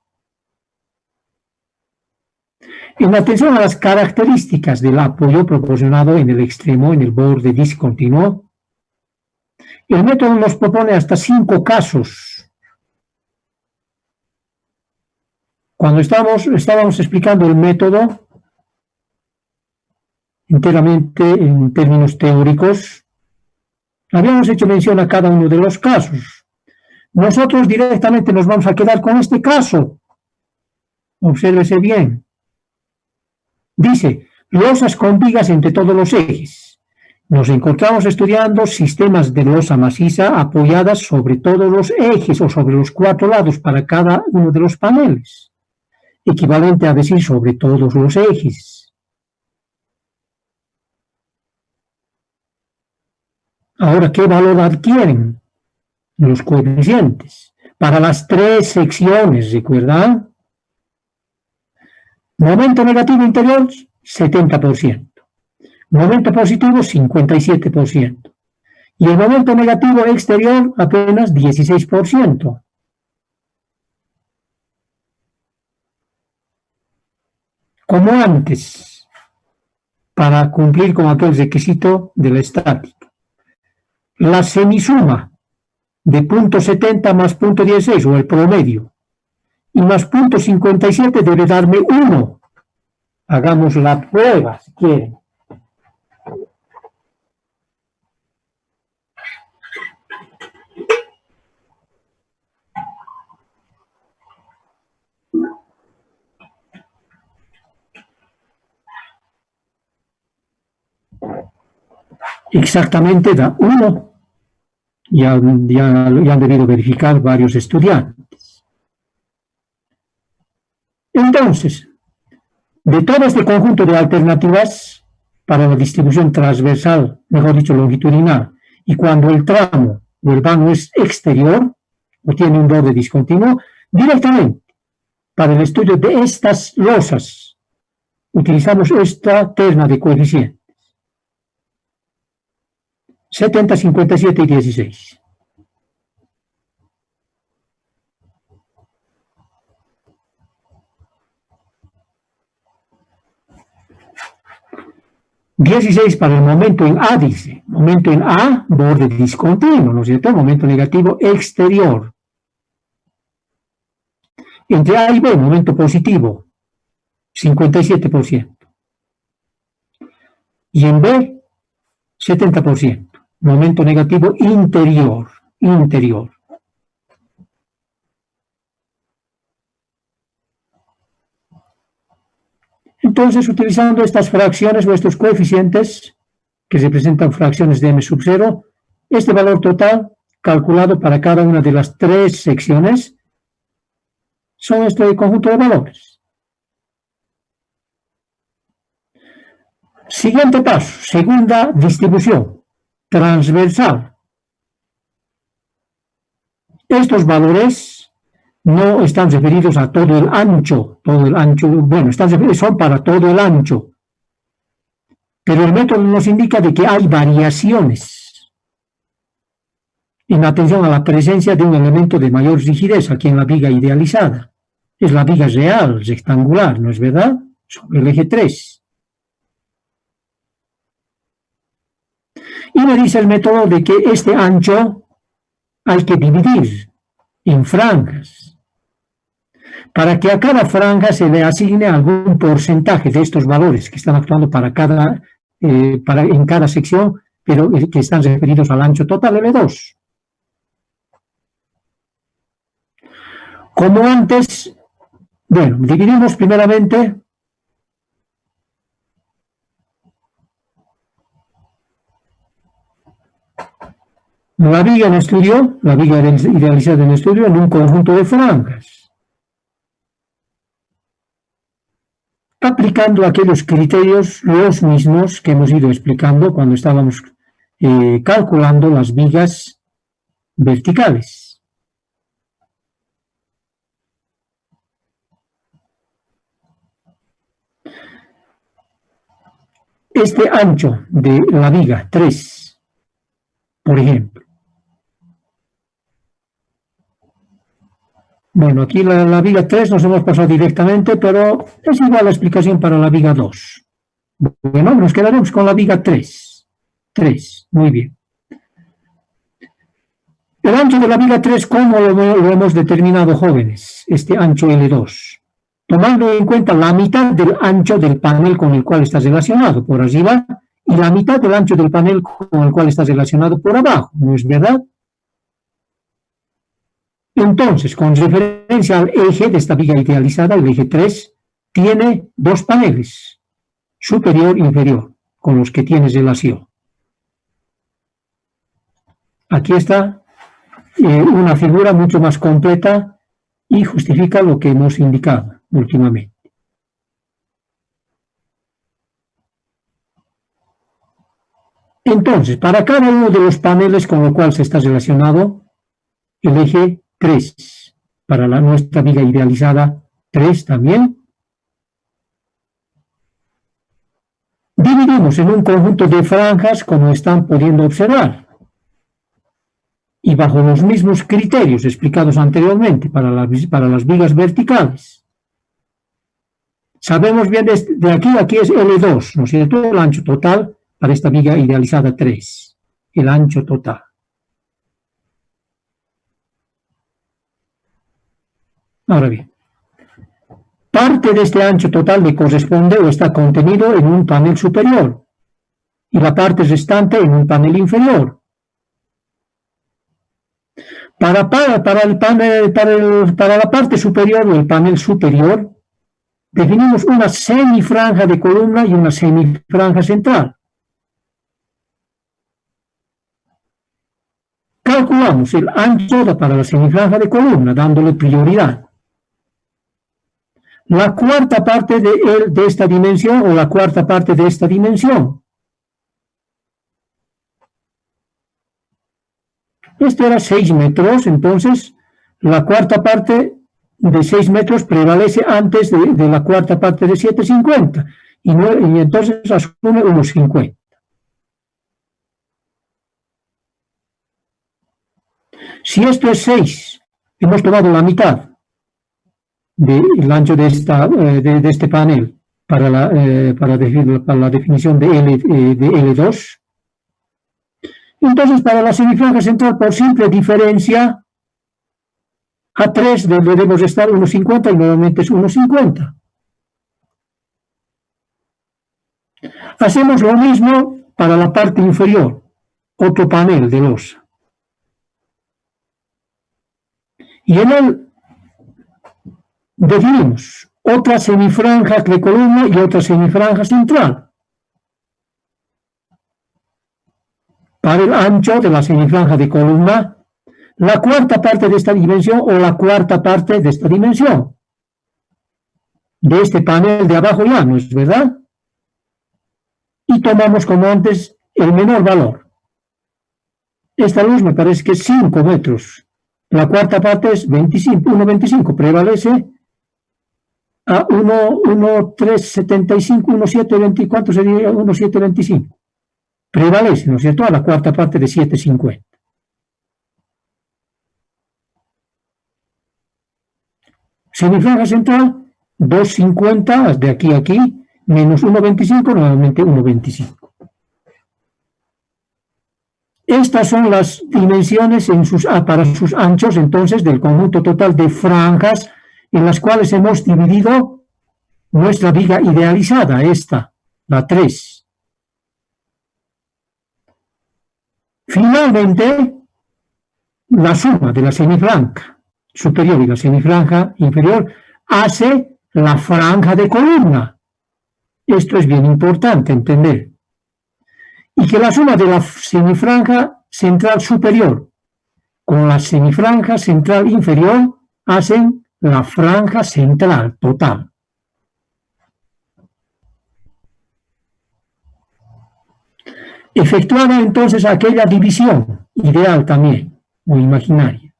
En atención a las características del apoyo proporcionado en el extremo, en el borde discontinuo, el método nos propone hasta 5 casos. Cuando estábamos explicando el método enteramente en términos teóricos, habíamos hecho mención a cada uno de los casos. Nosotros directamente nos vamos a quedar con este caso. Obsérvese bien. Dice, losas con vigas entre todos los ejes. Nos encontramos estudiando sistemas de losa maciza apoyadas sobre todos los ejes o sobre los 4 lados para cada uno de los paneles, equivalente a decir sobre todos los ejes. Ahora, ¿qué valor adquieren los coeficientes? Para las 3 secciones, ¿recuerdan? Momento negativo interior, 70%. Momento positivo, 57%. Y el momento negativo exterior, apenas 16%. Como antes, para cumplir con aquel requisito de la estática. La semisuma de 0.70 más 0.16, o el promedio, y más 0.57 debe darme 1. Hagamos la prueba, si quieren. Exactamente da 1. Ya han debido verificar varios estudiantes. Entonces, de todo este conjunto de alternativas para la distribución transversal, mejor dicho longitudinal, y cuando el tramo o el vano es exterior o tiene un borde discontinuo, directamente para el estudio de estas losas utilizamos esta terna de coeficientes: 70, 57 y 16. ...16 para el momento en A, dice. Momento en A, borde discontinuo, ¿no es cierto? Momento negativo exterior. Entre A y B, momento positivo, 57%. Y en B, 70%. Momento negativo interior. Entonces, utilizando estas fracciones o estos coeficientes, que representan fracciones de m sub 0, este valor total, calculado para cada una de las 3 secciones, son este conjunto de valores. Siguiente paso, segunda distribución, transversal. Estos valores no están referidos a todo el ancho, bueno, son para todo el ancho, pero el método nos indica de que hay variaciones en atención a la presencia de un elemento de mayor rigidez aquí en la viga idealizada. Es la viga real, rectangular, ¿no es verdad? Sobre el eje 3. Y me dice el método de que este ancho hay que dividir en franjas, para que a cada franja se le asigne algún porcentaje de estos valores que están actuando en cada sección, pero que están referidos al ancho total L2. Como antes, bueno, dividimos primeramente la viga en estudio, la viga idealizada en estudio, en un conjunto de franjas, aplicando aquellos criterios, los mismos que hemos ido explicando cuando estábamos calculando las vigas verticales. Este ancho de la viga 3, por ejemplo, Bueno, aquí la viga 3 nos hemos pasado directamente, pero es igual la explicación para la viga 2. Bueno, nos quedaremos con la viga 3. 3, muy bien. El ancho de la viga 3, ¿cómo lo hemos determinado, jóvenes? Este ancho L2. Tomando en cuenta la mitad del ancho del panel con el cual está relacionado por arriba y la mitad del ancho del panel con el cual está relacionado por abajo, ¿no es verdad? Entonces, con referencia al eje de esta viga idealizada, el eje 3 tiene dos paneles, superior e inferior, con los que tiene relación. Aquí está una figura mucho más completa y justifica lo que hemos indicado últimamente. Entonces, para cada uno de los paneles con lo cual se está relacionado, el eje 3, para nuestra viga idealizada 3 también, dividimos en un conjunto de franjas como están pudiendo observar y bajo los mismos criterios explicados anteriormente para las vigas verticales. Sabemos bien de aquí es L2, ¿no es cierto? El ancho total para esta viga idealizada 3, el ancho total. Ahora bien, parte de este ancho total le corresponde o está contenido en un panel superior y la parte restante en un panel inferior. Para la parte superior o el panel superior, definimos una semifranja de columna y una semifranja central. Calculamos el ancho para la semifranja de columna, dándole prioridad. La cuarta parte de esta dimensión o la cuarta parte de esta dimensión. Esto era 6 metros, entonces la cuarta parte de 6 metros prevalece antes de la cuarta parte de 7,50 y entonces asume unos 50. Si esto es 6, hemos tomado la mitad del ancho de este panel para la definición de L2. Entonces, para la semifranja central, por simple diferencia, a 3 debemos estar 1,50 y nuevamente es 1,50. Hacemos lo mismo para la parte inferior, otro panel de losa. Y en él definimos otra semifranja de columna y otra semifranja central. Para el ancho de la semifranja de columna, la cuarta parte de esta dimensión o la cuarta parte de esta dimensión. De este panel de abajo ya, ¿no es verdad? Y tomamos como antes el menor valor. Esta luz me parece que es 5 metros. La cuarta parte es 1,25, prevalece a 1,375, 1,720, ¿cuánto sería? 1,725. Prevalece, ¿no es cierto?, a la cuarta parte de 7,50. Semifranja central, 2,50 de aquí a aquí, menos 1,25, nuevamente 1,25. Estas son las dimensiones para sus anchos, entonces, del conjunto total de franjas en las cuales hemos dividido nuestra viga idealizada, esta, la 3. Finalmente, la suma de la semifranja superior y la semifranja inferior hace la franja de columna. Esto es bien importante entender. Y que la suma de la semifranja central superior con la semifranja central inferior hacen la franja central total. Efectuada entonces aquella división ideal también, o imaginaria,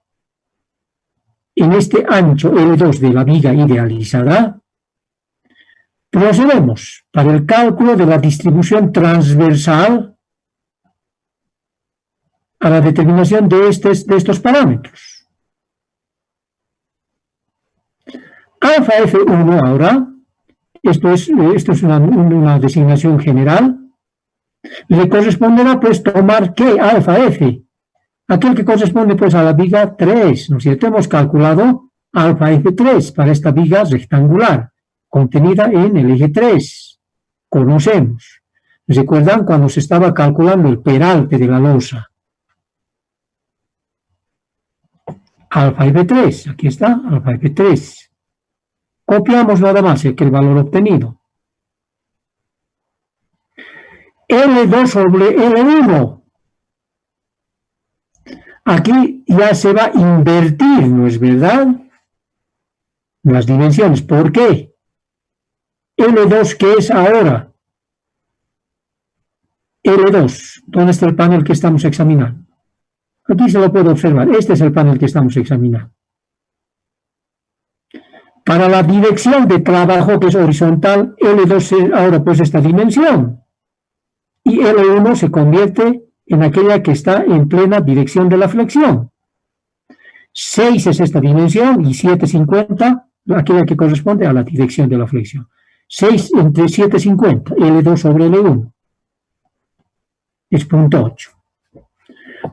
en este ancho L2 de la viga idealizada, procedemos para el cálculo de la distribución transversal a la determinación de estos parámetros. alfa F1 ahora, esto es una designación general, le corresponderá pues tomar ¿qué? Alfa F, aquel que corresponde pues a la viga 3, ¿no es cierto? Hemos calculado alfa F3 para esta viga rectangular, contenida en el eje 3. Conocemos. ¿Recuerdan cuando se estaba calculando el peralte de la losa? Alfa F3, aquí está, alfa F3. Copiamos nada más el valor obtenido. L2 sobre L1. Aquí ya se va a invertir, ¿no es verdad? Las dimensiones. ¿Por qué? L2, ¿qué es ahora? L2, ¿dónde está el panel que estamos examinando? Aquí se lo puede observar. Este es el panel que estamos examinando. Para la dirección de trabajo, que es horizontal, L2 es ahora pues esta dimensión. Y L1 se convierte en aquella que está en plena dirección de la flexión. 6 es esta dimensión y 7,50 aquella que corresponde a la dirección de la flexión. 6 entre 7,50, L2 sobre L1. Es 0,8.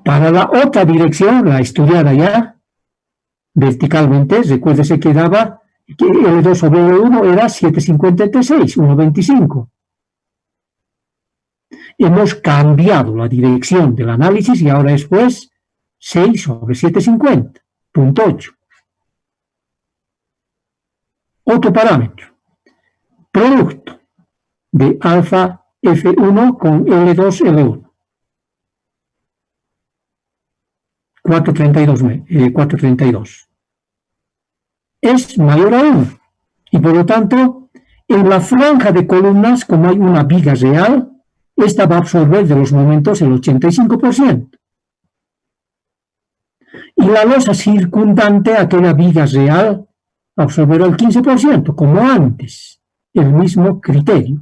Para la otra dirección, la estudiada ya, verticalmente, recuérdese que daba que L2 sobre L1 era 7,50 entre 6, 1,25. Hemos cambiado la dirección del análisis y ahora es pues 6 sobre 7,50, 0,8. Otro parámetro, producto de alfa F1 con L2 L1. 432. Es mayor a 1. Y por lo tanto, en la franja de columnas, como hay una viga real, esta va a absorber de los momentos el 85%. Y la losa circundante, aquella viga real, absorberá el 15%, como antes. El mismo criterio.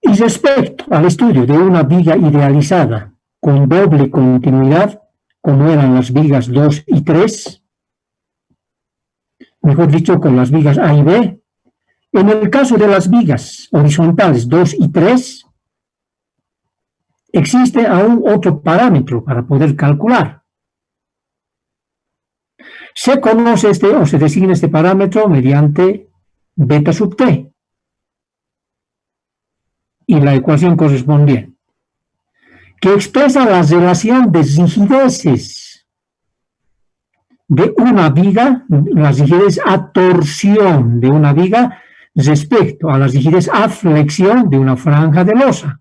Y respecto al estudio de una viga idealizada con doble continuidad, como eran las vigas 2 y 3, mejor dicho, con las vigas A y B, en el caso de las vigas horizontales 2 y 3, existe aún otro parámetro para poder calcular. Se conoce o se designa este parámetro mediante beta sub t. Y la ecuación correspondiente, que expresa la relación de rigideces de una viga, la rigidez a torsión de una viga respecto a la rigidez a flexión de una franja de losa.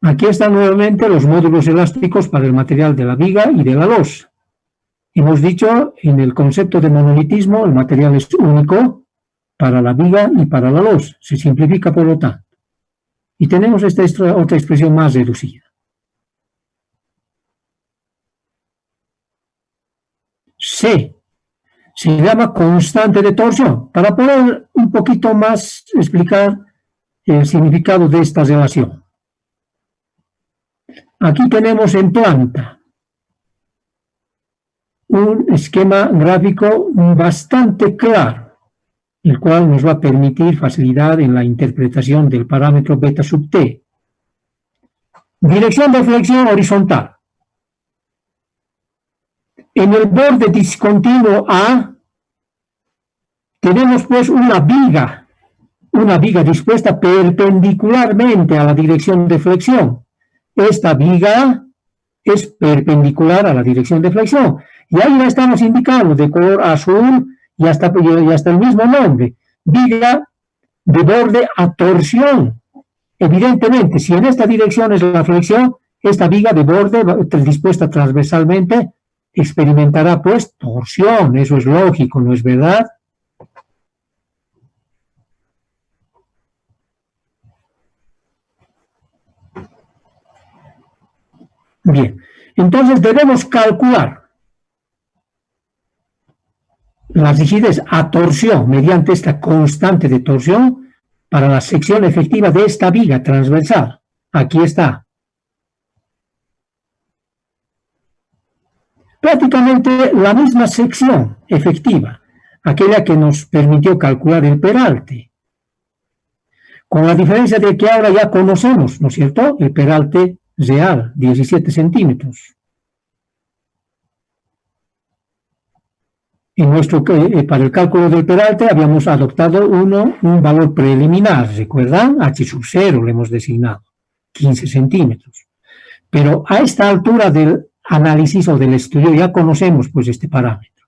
Aquí están nuevamente los módulos elásticos para el material de la viga y de la losa. Hemos dicho, en el concepto de monolitismo, el material es único para la viga y para la losa. Se simplifica por lo tanto. Y tenemos esta otra expresión más reducida. C se llama constante de torsión. Para poder un poquito más explicar el significado de esta relación. Aquí tenemos en planta un esquema gráfico bastante claro, el cual nos va a permitir facilidad en la interpretación del parámetro beta sub t. Dirección de flexión horizontal. En el borde discontinuo A tenemos pues una viga dispuesta perpendicularmente a la dirección de flexión. Esta viga es perpendicular a la dirección de flexión. Y ahí la estamos indicando de color azul. Ya está el mismo nombre, viga de borde a torsión. Evidentemente, si en esta dirección es la flexión, esta viga de borde dispuesta transversalmente experimentará pues torsión. Eso es lógico, ¿no es verdad? Bien, entonces debemos calcular la rigidez a torsión mediante esta constante de torsión para la sección efectiva de esta viga transversal. Aquí está. prácticamente la misma sección efectiva, aquella que nos permitió calcular el peralte, con la diferencia de que ahora ya conocemos, ¿no es cierto?, el peralte real, 17 centímetros. Para el cálculo del peralte habíamos adoptado un valor preliminar, ¿recuerdan? H sub 0 le hemos designado, 15 centímetros. Pero a esta altura del análisis o del estudio ya conocemos pues este parámetro.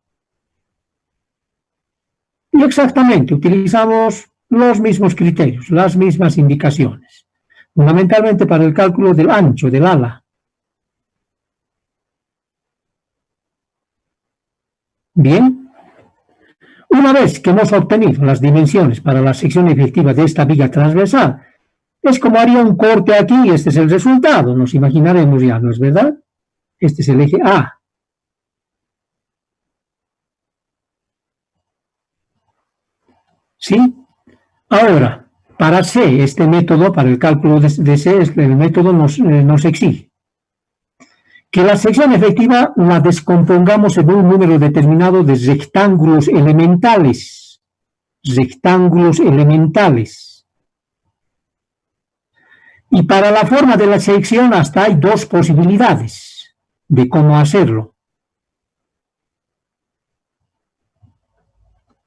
Y exactamente utilizamos los mismos criterios, las mismas indicaciones, fundamentalmente para el cálculo del ancho del ala. Bien. Una vez que hemos obtenido las dimensiones para la sección efectiva de esta viga transversal, es como haría un corte aquí y este es el resultado, nos imaginaremos ya, ¿no es verdad? Este es el eje A. ¿Sí? Ahora, para C, este método, para el cálculo de C, el método nos exige que la sección efectiva la descompongamos según un número determinado de rectángulos elementales. Rectángulos elementales. Y para la forma de la sección hasta hay dos posibilidades de cómo hacerlo.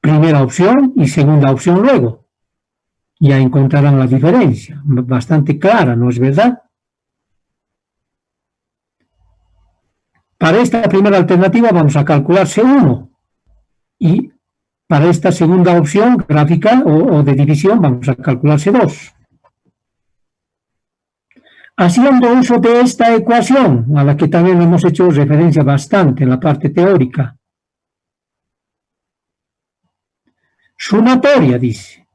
Primera opción y segunda opción luego. Ya encontrarán la diferencia, bastante clara, ¿no es verdad? Para esta primera alternativa vamos a calcular C1 y para esta segunda opción gráfica o de división vamos a calcular C2. Haciendo uso de esta ecuación, a la que también hemos hecho referencia bastante en la parte teórica, sumatoria dice,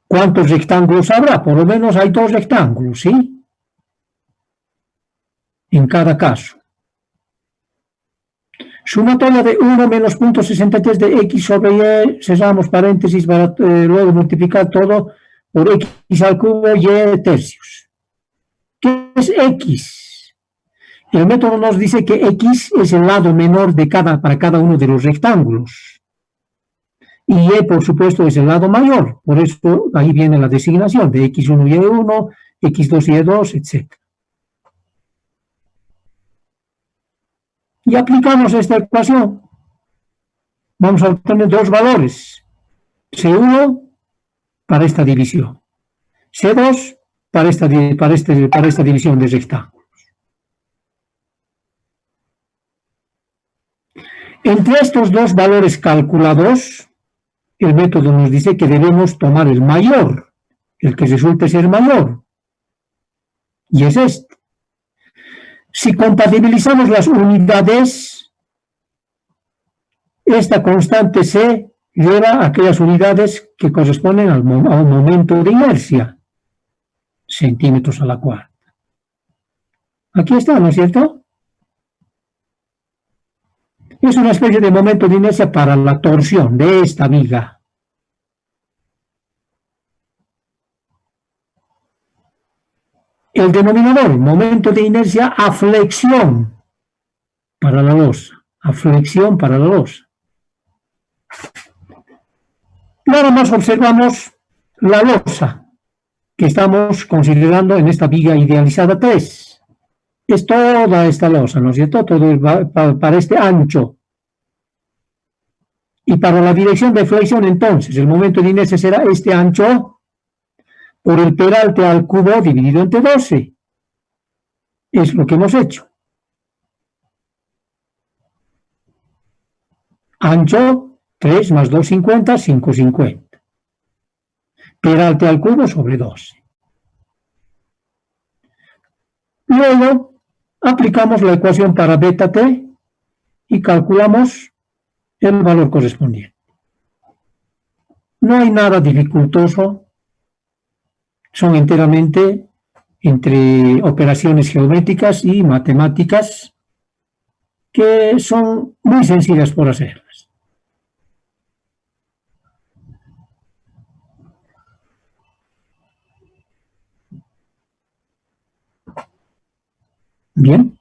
¿cuántos rectángulos habrá? Por lo menos hay dos rectángulos, ¿sí? En cada caso. Sumatoria de 1 menos 0.63 de x sobre y, cerramos paréntesis para luego multiplicar todo por x al cubo y tercios. ¿Qué es x? El método nos dice que x es el lado menor para cada uno de los rectángulos. Y y, por supuesto, es el lado mayor. Por eso ahí viene la designación de x1 y y1, x2 y y2, etc. Y aplicamos esta ecuación. Vamos a obtener dos valores. C1 para esta división. C2 para esta división de rectángulos. Entre estos dos valores calculados, el método nos dice que debemos tomar el mayor, el que resulte ser mayor, y es este. Si compatibilizamos las unidades, esta constante C lleva a aquellas unidades que corresponden a un momento de inercia, centímetros a la cuarta. Aquí está, ¿no es cierto? Es una especie de momento de inercia para la torsión de esta viga. El denominador, momento de inercia a flexión para la losa. A flexión para la losa. Nada más observamos la losa que estamos considerando en esta viga idealizada 3. Es toda esta losa, ¿no es cierto? Todo para este ancho. Y para la dirección de flexión, entonces, el momento de inercia será este ancho por el peralte al cubo dividido entre 12. Es lo que hemos hecho. Ancho, 3 más 2,50, 5,50. Peralte al cubo sobre 12. Luego, aplicamos la ecuación para beta t y calculamos el valor correspondiente. No hay nada dificultoso, son enteramente entre operaciones geométricas y matemáticas que son muy sencillas por hacerlas. Bien.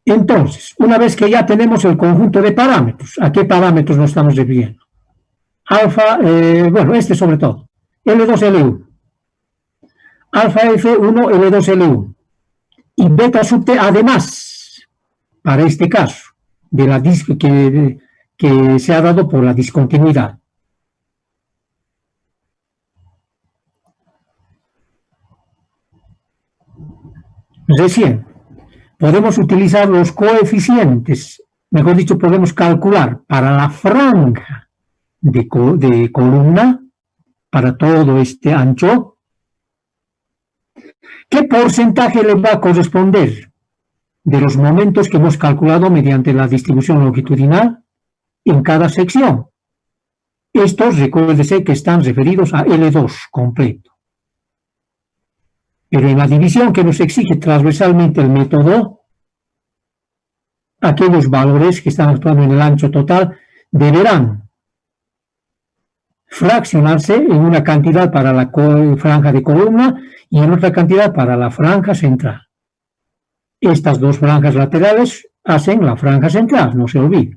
Entonces, una vez que ya tenemos el conjunto de parámetros, ¿a qué parámetros nos estamos refiriendo? Alfa, bueno, este sobre todo, L2, L1, alfa F1, L2, L1, y beta sub T, además, para este caso, de la que se ha dado por la discontinuidad. Recién, podemos utilizar los coeficientes, mejor dicho, podemos calcular para la franja de columna, para todo este ancho, qué porcentaje le va a corresponder de los momentos que hemos calculado mediante la distribución longitudinal en cada sección. Estos, recuérdese que están referidos a L2 completo. Pero en la división que nos exige transversalmente el método, aquellos valores que están actuando en el ancho total deberán fraccionarse en una cantidad para la franja de columna y en otra cantidad para la franja central. Estas dos franjas laterales hacen la franja central, no se olvide.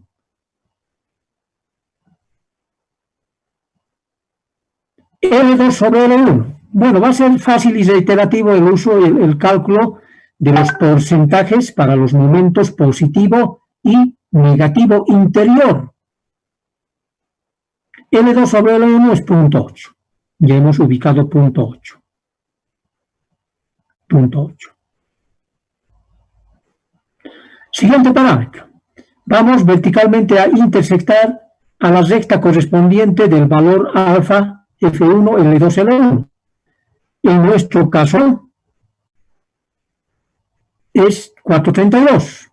L2 sobre L1. Bueno, va a ser fácil y reiterativo el uso, el cálculo de los porcentajes para los momentos positivo y negativo interior. L2 sobre L1 es 0.8. Ya hemos ubicado 0.8. 0.8. Siguiente parámetro. Vamos verticalmente a intersectar a la recta correspondiente del valor alfa F1, L2, L1. En nuestro caso es 432.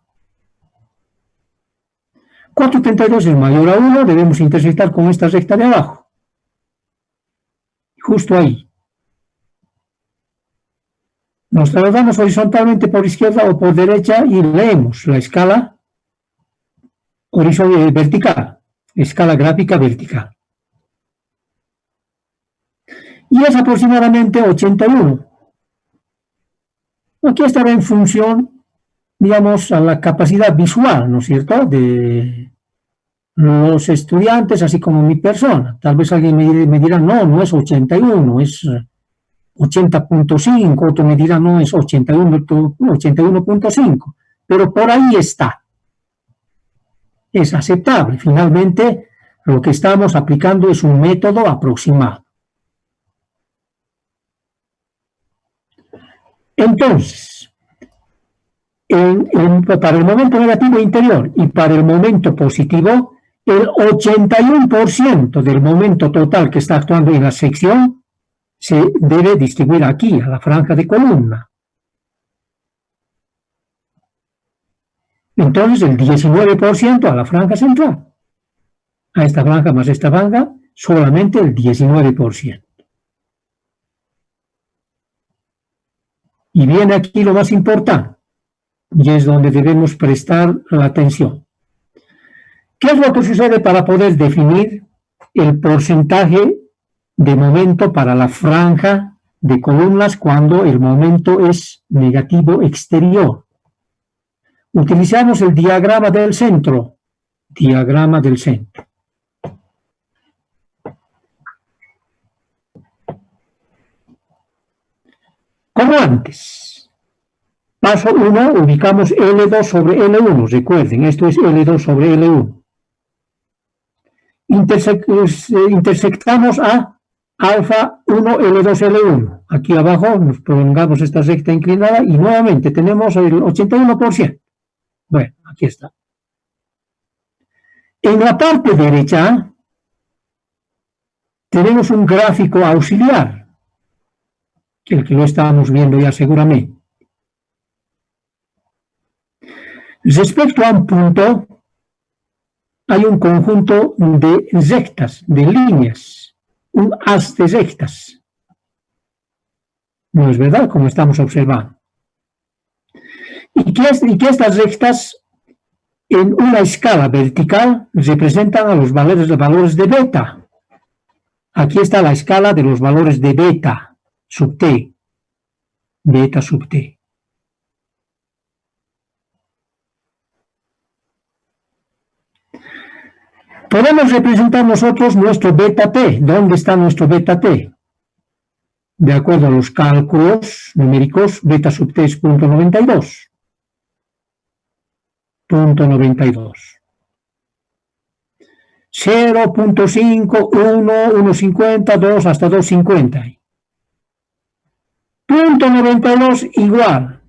432 es mayor a 1, debemos intersectar con esta recta de abajo. Justo ahí. Nos trasladamos horizontalmente por izquierda o por derecha y leemos la escala vertical, escala gráfica vertical. Y es aproximadamente 81. Aquí estará en función, digamos, a la capacidad visual, ¿no es cierto?, de los estudiantes, así como mi persona. Tal vez alguien me dirá, no es 81, es 80.5, otro me dirá, no, es 81.5, pero por ahí está. Es aceptable. Finalmente, lo que estamos aplicando es un método aproximado. Entonces, para el momento negativo interior y para el momento positivo, el 81% del momento total que está actuando en la sección se debe distribuir aquí, a la franja de columna. Entonces, el 19% a la franja central. A esta franja más esta franja, solamente el 19%. Y viene aquí lo más importante, y es donde debemos prestar la atención. ¿Qué es lo que sucede para poder definir el porcentaje de momento para la franja de columnas cuando el momento es negativo exterior? Utilizamos el diagrama del centro. Diagrama del centro. Como antes. Paso 1, ubicamos L2 sobre L1. Recuerden, esto es L2 sobre L1. Intersectamos a alfa 1, L2, L1. Aquí abajo nos prolongamos esta recta inclinada y nuevamente tenemos el 81%. Bueno, aquí está. En la parte derecha tenemos un gráfico auxiliar, el que lo estábamos viendo ya seguramente. Respecto a un punto, hay un conjunto de rectas, de líneas, un haz de rectas. ¿No es verdad? Como estamos observando. Y que estas rectas, en una escala vertical, representan a los valores de beta. Aquí está la escala de los valores de beta sub t. Beta sub t. Podemos representar nosotros nuestro beta t. ¿Dónde está nuestro beta t? De acuerdo a los cálculos numéricos, beta sub t es 0.92. 0.5, 1, 1.50, 2 hasta 2.50. 0.92 igual.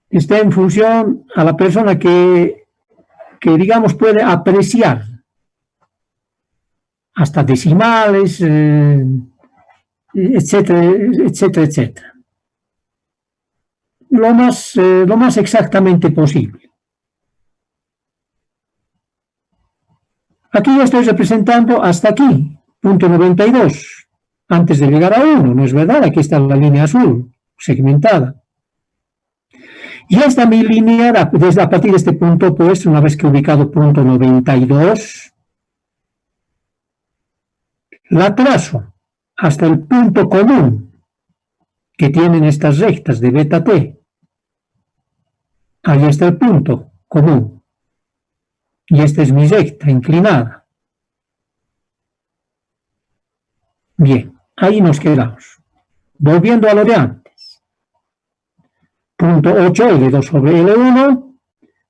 Está en función a la persona que digamos puede apreciar hasta decimales, etcétera, etcétera, etcétera. Lo más exactamente posible. Aquí ya estoy representando hasta aquí, 0.92, antes de llegar a 1, ¿no es verdad? Aquí está la línea azul, segmentada. Y esta mi línea, desde a partir de este punto, pues, una vez que he ubicado 0.92, la trazo hasta el punto común que tienen estas rectas de beta t. Ahí está el punto común. Y esta es mi recta inclinada. Bien, ahí nos quedamos. Volviendo a lo de antes. Punto 8, L2 sobre L1,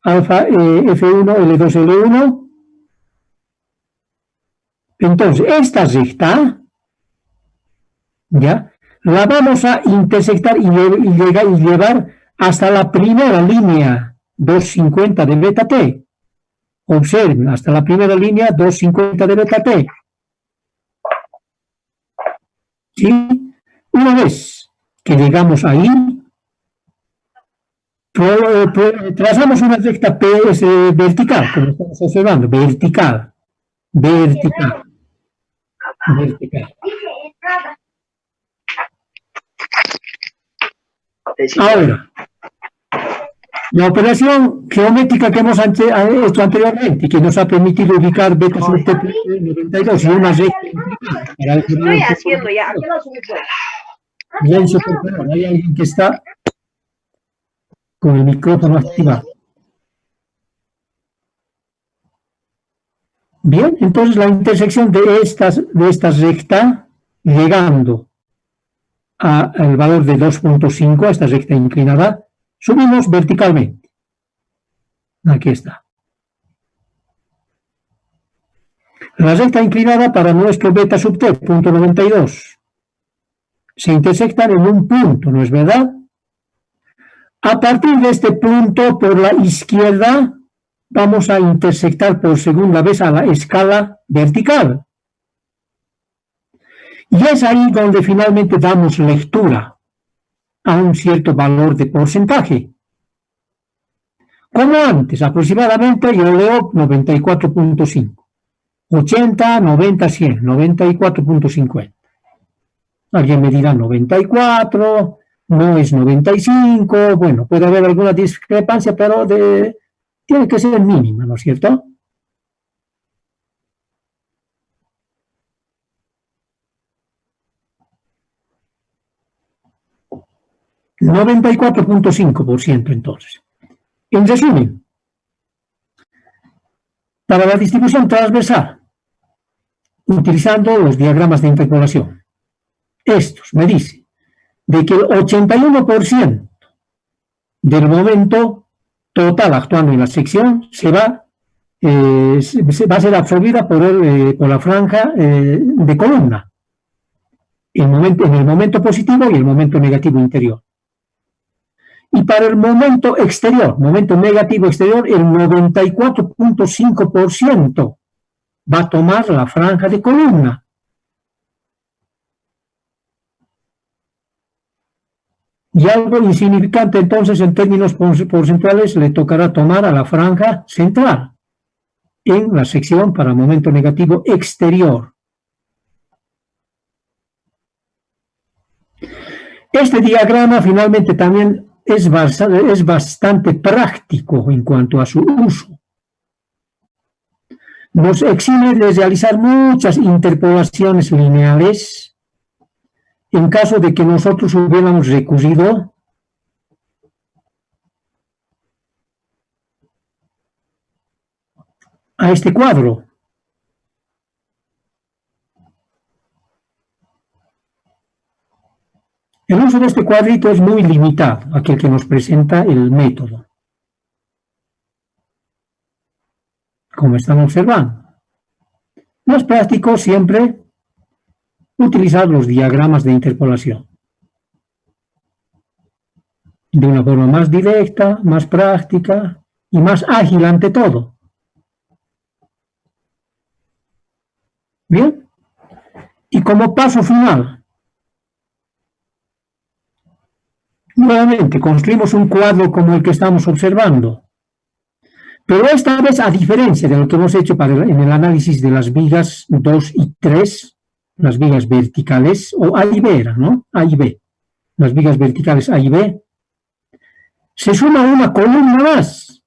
alfa F1, L2, L1. Entonces, esta recta, ¿ya? La vamos a intersectar y llevar hasta la primera línea 250 de beta t. Observen, hasta la primera línea 250 de beta t. ¿Sí? Una vez que llegamos ahí, trazamos una recta P vertical, como estamos observando, vertical. Ahora, la operación geométrica que hemos hecho anteriormente y que nos ha permitido ubicar beta sub t 92 y una recta para el estoy haciendo ya. Hay alguien que está con el micrófono activado. Bien, entonces la intersección de esta recta, llegando al valor de 2.5, a esta recta inclinada, subimos verticalmente. Aquí está. La recta inclinada para nuestro beta sub t, 0.92, se intersectan en un punto, ¿no es verdad? A partir de este punto, por la izquierda, vamos a intersectar por segunda vez a la escala vertical. Y es ahí donde finalmente damos lectura a un cierto valor de porcentaje. Como antes, aproximadamente yo leo 94.5, 80, 90, 100, 94.50. Alguien me dirá 94, no es 95, bueno, puede haber alguna discrepancia, pero tiene que ser mínima, ¿no es cierto? $94.5% entonces. En resumen, para la distribución transversal, utilizando los diagramas de interpolación, estos me dicen de que el 81% del momento total actuando en la sección va a ser absorbida por la franja de columna, en el momento positivo y el momento negativo interior. Y para el momento exterior, momento negativo exterior, el 94.5% va a tomar la franja de columna. Y algo insignificante entonces en términos porcentuales le tocará tomar a la franja central en la sección para momento negativo exterior. Este diagrama finalmente también es bastante práctico en cuanto a su uso. Nos exime de realizar muchas interpolaciones lineales en caso de que nosotros hubiéramos recurrido a este cuadro. El uso de este cuadrito es muy limitado, aquel que nos presenta el método, como están observando. Más práctico siempre utilizar los diagramas de interpolación. De una forma más directa, más práctica y más ágil ante todo. Bien. Y como paso final, nuevamente construimos un cuadro como el que estamos observando. Pero esta vez, a diferencia de lo que hemos hecho en el análisis de las vigas 2 y 3, las vigas verticales, o A y B era, ¿no? A y B. Las vigas verticales A y B, se suma una columna más.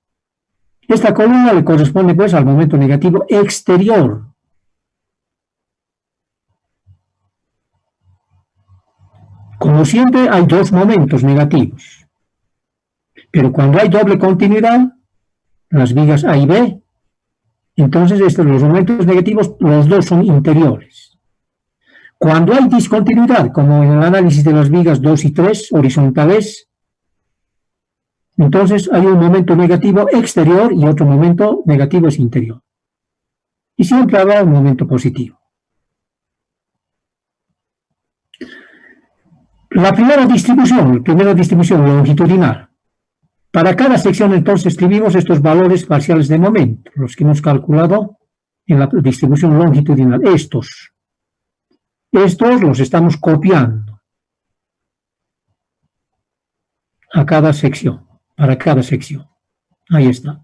Esta columna le corresponde pues al momento negativo exterior. Como siempre, hay dos momentos negativos. Pero cuando hay doble continuidad, las vigas A y B, entonces los momentos negativos, los dos son interiores. Cuando hay discontinuidad, como en el análisis de las vigas 2 y 3 horizontales, entonces hay un momento negativo exterior y otro momento negativo es interior. Y siempre habrá un momento positivo. La primera distribución longitudinal. Para cada sección entonces escribimos estos valores parciales de momento, los que hemos calculado en la distribución longitudinal. Estos los estamos copiando a cada sección, para cada sección. Ahí está.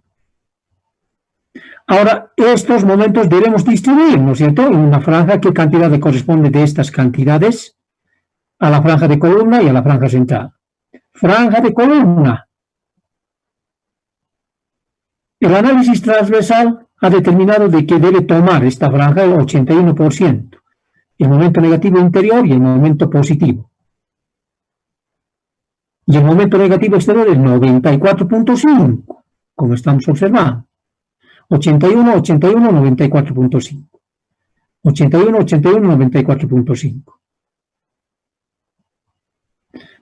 Ahora, estos momentos debemos distribuir, ¿no es cierto?, en una franja. ¿Qué cantidad corresponde de estas cantidades a la franja de columna y a la franja central? Franja de columna. El análisis transversal ha determinado de que debe tomar esta franja el 81%, el momento negativo interior y el momento positivo. Y el momento negativo exterior es 94.5, como estamos observando. 81, 81, 94.5. 81, 81, 94.5.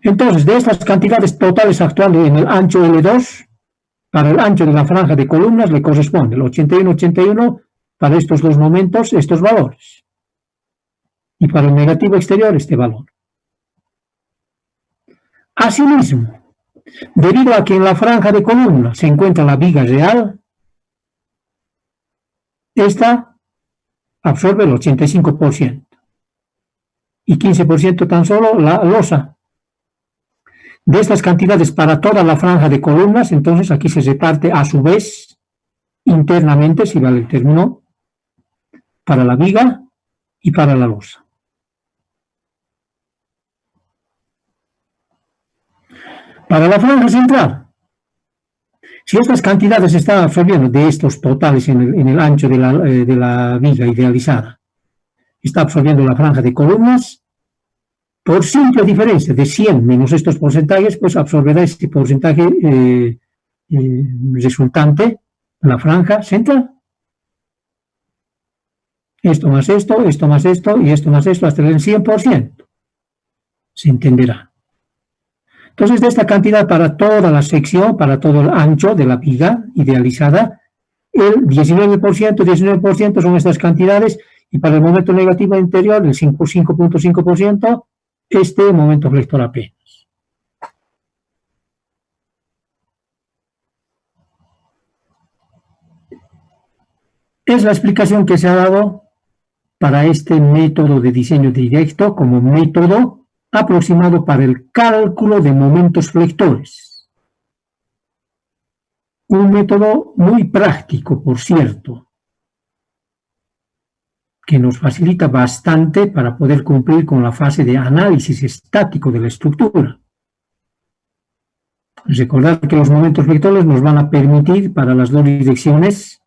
Entonces, de estas cantidades totales actuando en el ancho L2, para el ancho de la franja de columnas le corresponde el 81, 81 para estos dos momentos, estos valores. Y para el negativo exterior, este valor. Asimismo, debido a que en la franja de columna se encuentra la viga real, esta absorbe el 85% y 15% tan solo la losa. De estas cantidades para toda la franja de columnas, entonces aquí se reparte a su vez internamente, si vale el término, para la viga y para la losa. Para la franja central, si estas cantidades se están absorbiendo de estos totales en el ancho de la viga idealizada, está absorbiendo la franja de columnas, por simple diferencia de 100 menos estos porcentajes, pues absorberá este porcentaje resultante, la franja central. Esto más esto, esto más esto y esto más esto, hasta el 100%. Se entenderá. Entonces, de esta cantidad para toda la sección, para todo el ancho de la viga idealizada, el 19% son estas cantidades, y para el momento negativo interior, el 5.5%, este momento flector apenas. Es la explicación que se ha dado para este método de diseño directo como método aproximado para el cálculo de momentos flectores. Un método muy práctico, por cierto, que nos facilita bastante para poder cumplir con la fase de análisis estático de la estructura. Recordad que los momentos flectores nos van a permitir para las dos direcciones,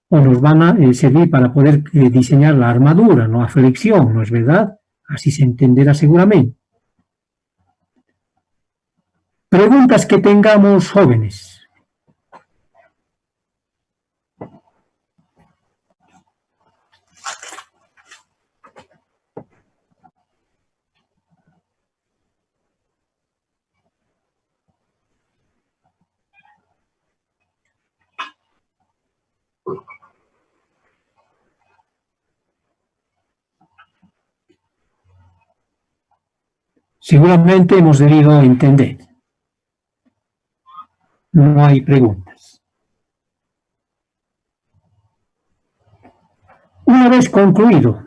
o nos van a servir para poder diseñar la armadura, no a flexión, ¿no es verdad? Así se entenderá seguramente. Preguntas que tengamos, jóvenes. Seguramente hemos debido entender. No hay preguntas. Una vez concluido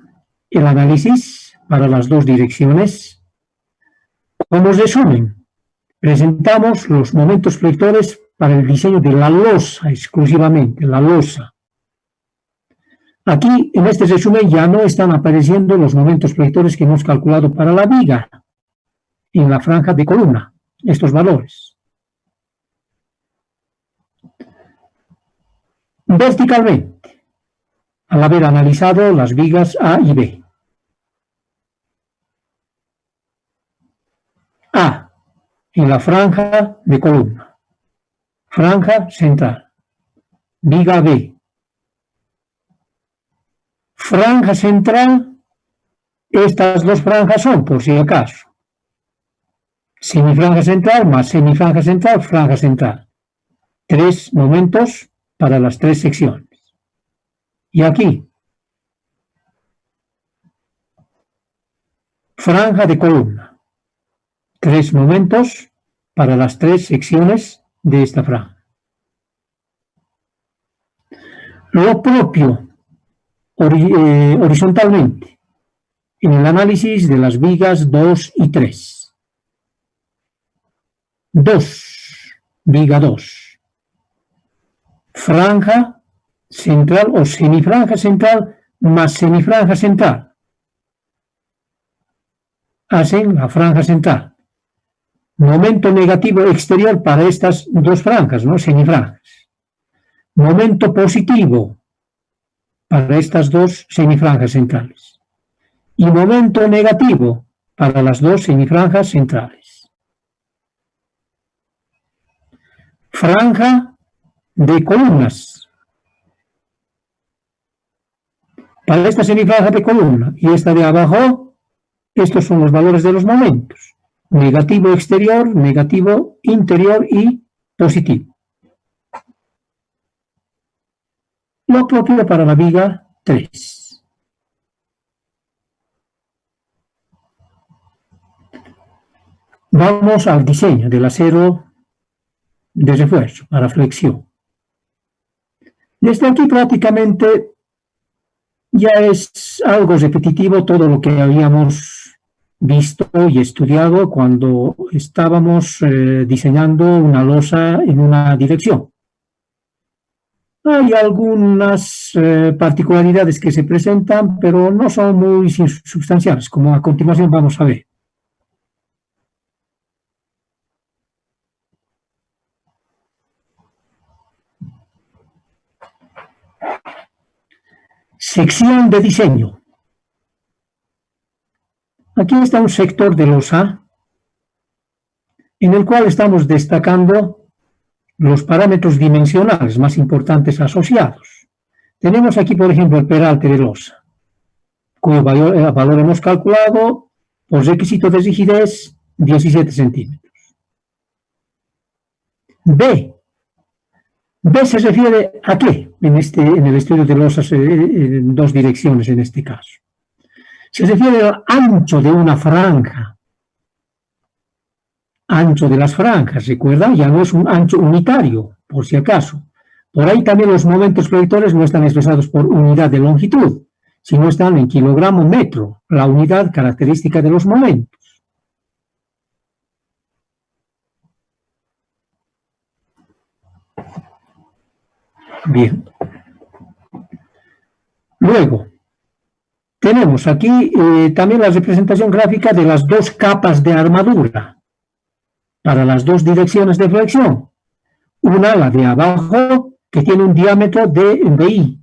el análisis para las dos direcciones, como resumen, presentamos los momentos flectores para el diseño de la losa, exclusivamente, la losa. Aquí, en este resumen, ya no están apareciendo los momentos flectores que hemos calculado para la viga, en la franja de columna, estos valores. Verticalmente, al haber analizado las vigas A y B. A, en la franja de columna. Franja central. Viga B. Franja central, estas dos franjas son, por si acaso, semifranja central más semifranja central, franja central. 3 momentos para las 3 secciones. Y aquí, franja de columna. 3 momentos para las 3 secciones de esta franja. Lo propio horizontalmente en el análisis de las vigas 2 y 3. 2, viga 2. Franja central o semifranja central más semifranja central. Hacen la franja central. Momento negativo exterior para estas dos franjas, ¿no? Semifranjas. Momento positivo para estas dos semifranjas centrales. Y momento negativo para las dos semifranjas centrales. Franja de columnas. Para esta semifranja de columna y esta de abajo, estos son los valores de los momentos. Negativo exterior, negativo interior y positivo. Lo propio para la viga 3. Vamos al diseño del acero de refuerzo para flexión. Desde aquí prácticamente ya es algo repetitivo todo lo que habíamos visto y estudiado cuando estábamos diseñando una losa en una dirección. Hay algunas particularidades que se presentan, pero no son muy sustanciales, como a continuación vamos a ver. Sección de diseño. Aquí está un sector de losa en el cual estamos destacando los parámetros dimensionales más importantes asociados. Tenemos aquí, por ejemplo, el peralte de losa, cuyo valor hemos calculado por requisito de rigidez 17 centímetros. B se refiere a qué en el estudio de losas en dos direcciones en este caso. Se refiere al ancho de una franja. Ancho de las franjas, recuerda, ya no es un ancho unitario, por si acaso. Por ahí también los momentos flectores no están expresados por unidad de longitud, sino están en kilogramo metro, la unidad característica de los momentos. Bien. Luego, tenemos aquí también la representación gráfica de las dos capas de armadura para las dos direcciones de flexión. Una, la de abajo, que tiene un diámetro de I,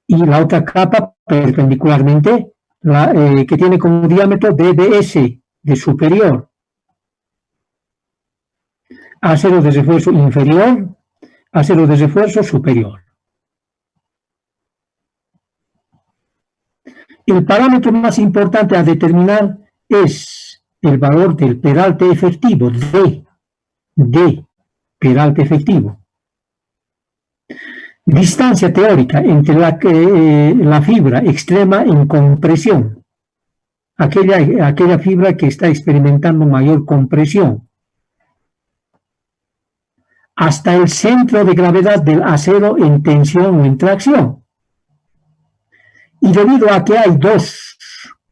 y la otra capa perpendicularmente, que tiene como diámetro de DS, de superior. Acero de refuerzo inferior, acero de refuerzo superior. El parámetro más importante a determinar es el valor del peralte efectivo, D, peralte efectivo. Distancia teórica entre la fibra extrema en compresión. aquella fibra que está experimentando mayor compresión, hasta el centro de gravedad del acero en tensión o en tracción. Y debido a que hay dos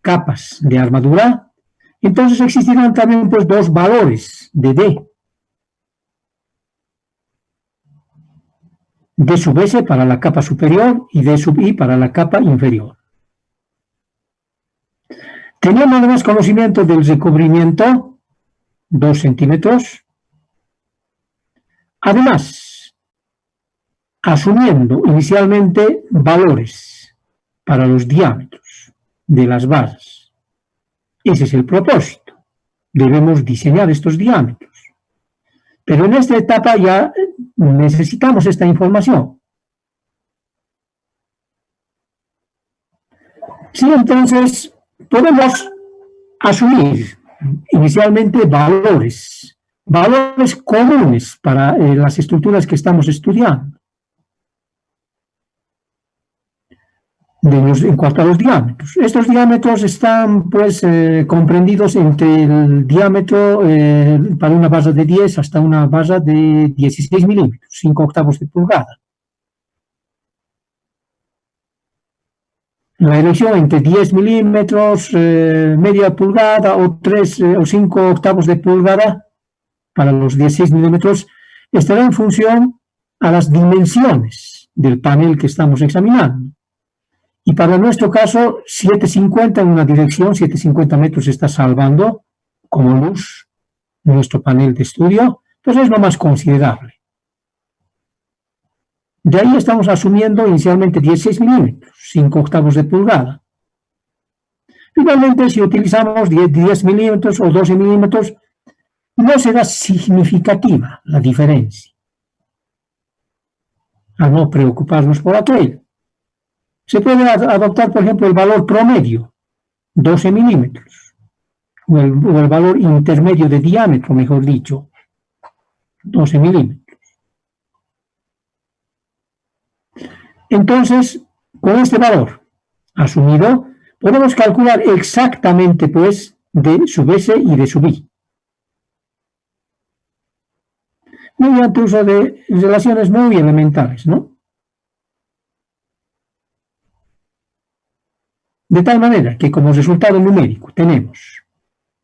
capas de armadura, entonces existirán también pues, dos valores de D sub S para la capa superior y D sub I para la capa inferior. Teniendo además conocimiento del recubrimiento, 2 centímetros, además, asumiendo inicialmente valores para los diámetros de las bases. Ese es el propósito. Debemos diseñar estos diámetros. Pero en esta etapa ya necesitamos esta información. Sí, entonces podemos asumir inicialmente valores comunes para las estructuras que estamos estudiando. En cuanto a los diámetros. Estos diámetros están pues comprendidos entre el diámetro para una base de 10 hasta una base de 16 milímetros, 5 octavos de pulgada. La elección entre 10 milímetros, media pulgada o 3 o 5 octavos de pulgada para los 16 milímetros estará en función a las dimensiones del panel que estamos examinando. Y para nuestro caso, 750 en una dirección, 750 metros está salvando como luz nuestro panel de estudio, pues es lo más considerable. De ahí estamos asumiendo inicialmente 16 milímetros, 5 octavos de pulgada. Finalmente, si utilizamos 10 milímetros o 12 milímetros, no será significativa la diferencia. A no preocuparnos por aquello. Se puede adoptar, por ejemplo, el valor promedio, 12 milímetros, o el valor intermedio de diámetro, mejor dicho, 12 milímetros. Entonces, con este valor asumido, podemos calcular exactamente, pues, D sub S y D sub I. Mediante uso de relaciones muy elementales, ¿no? De tal manera que como resultado numérico tenemos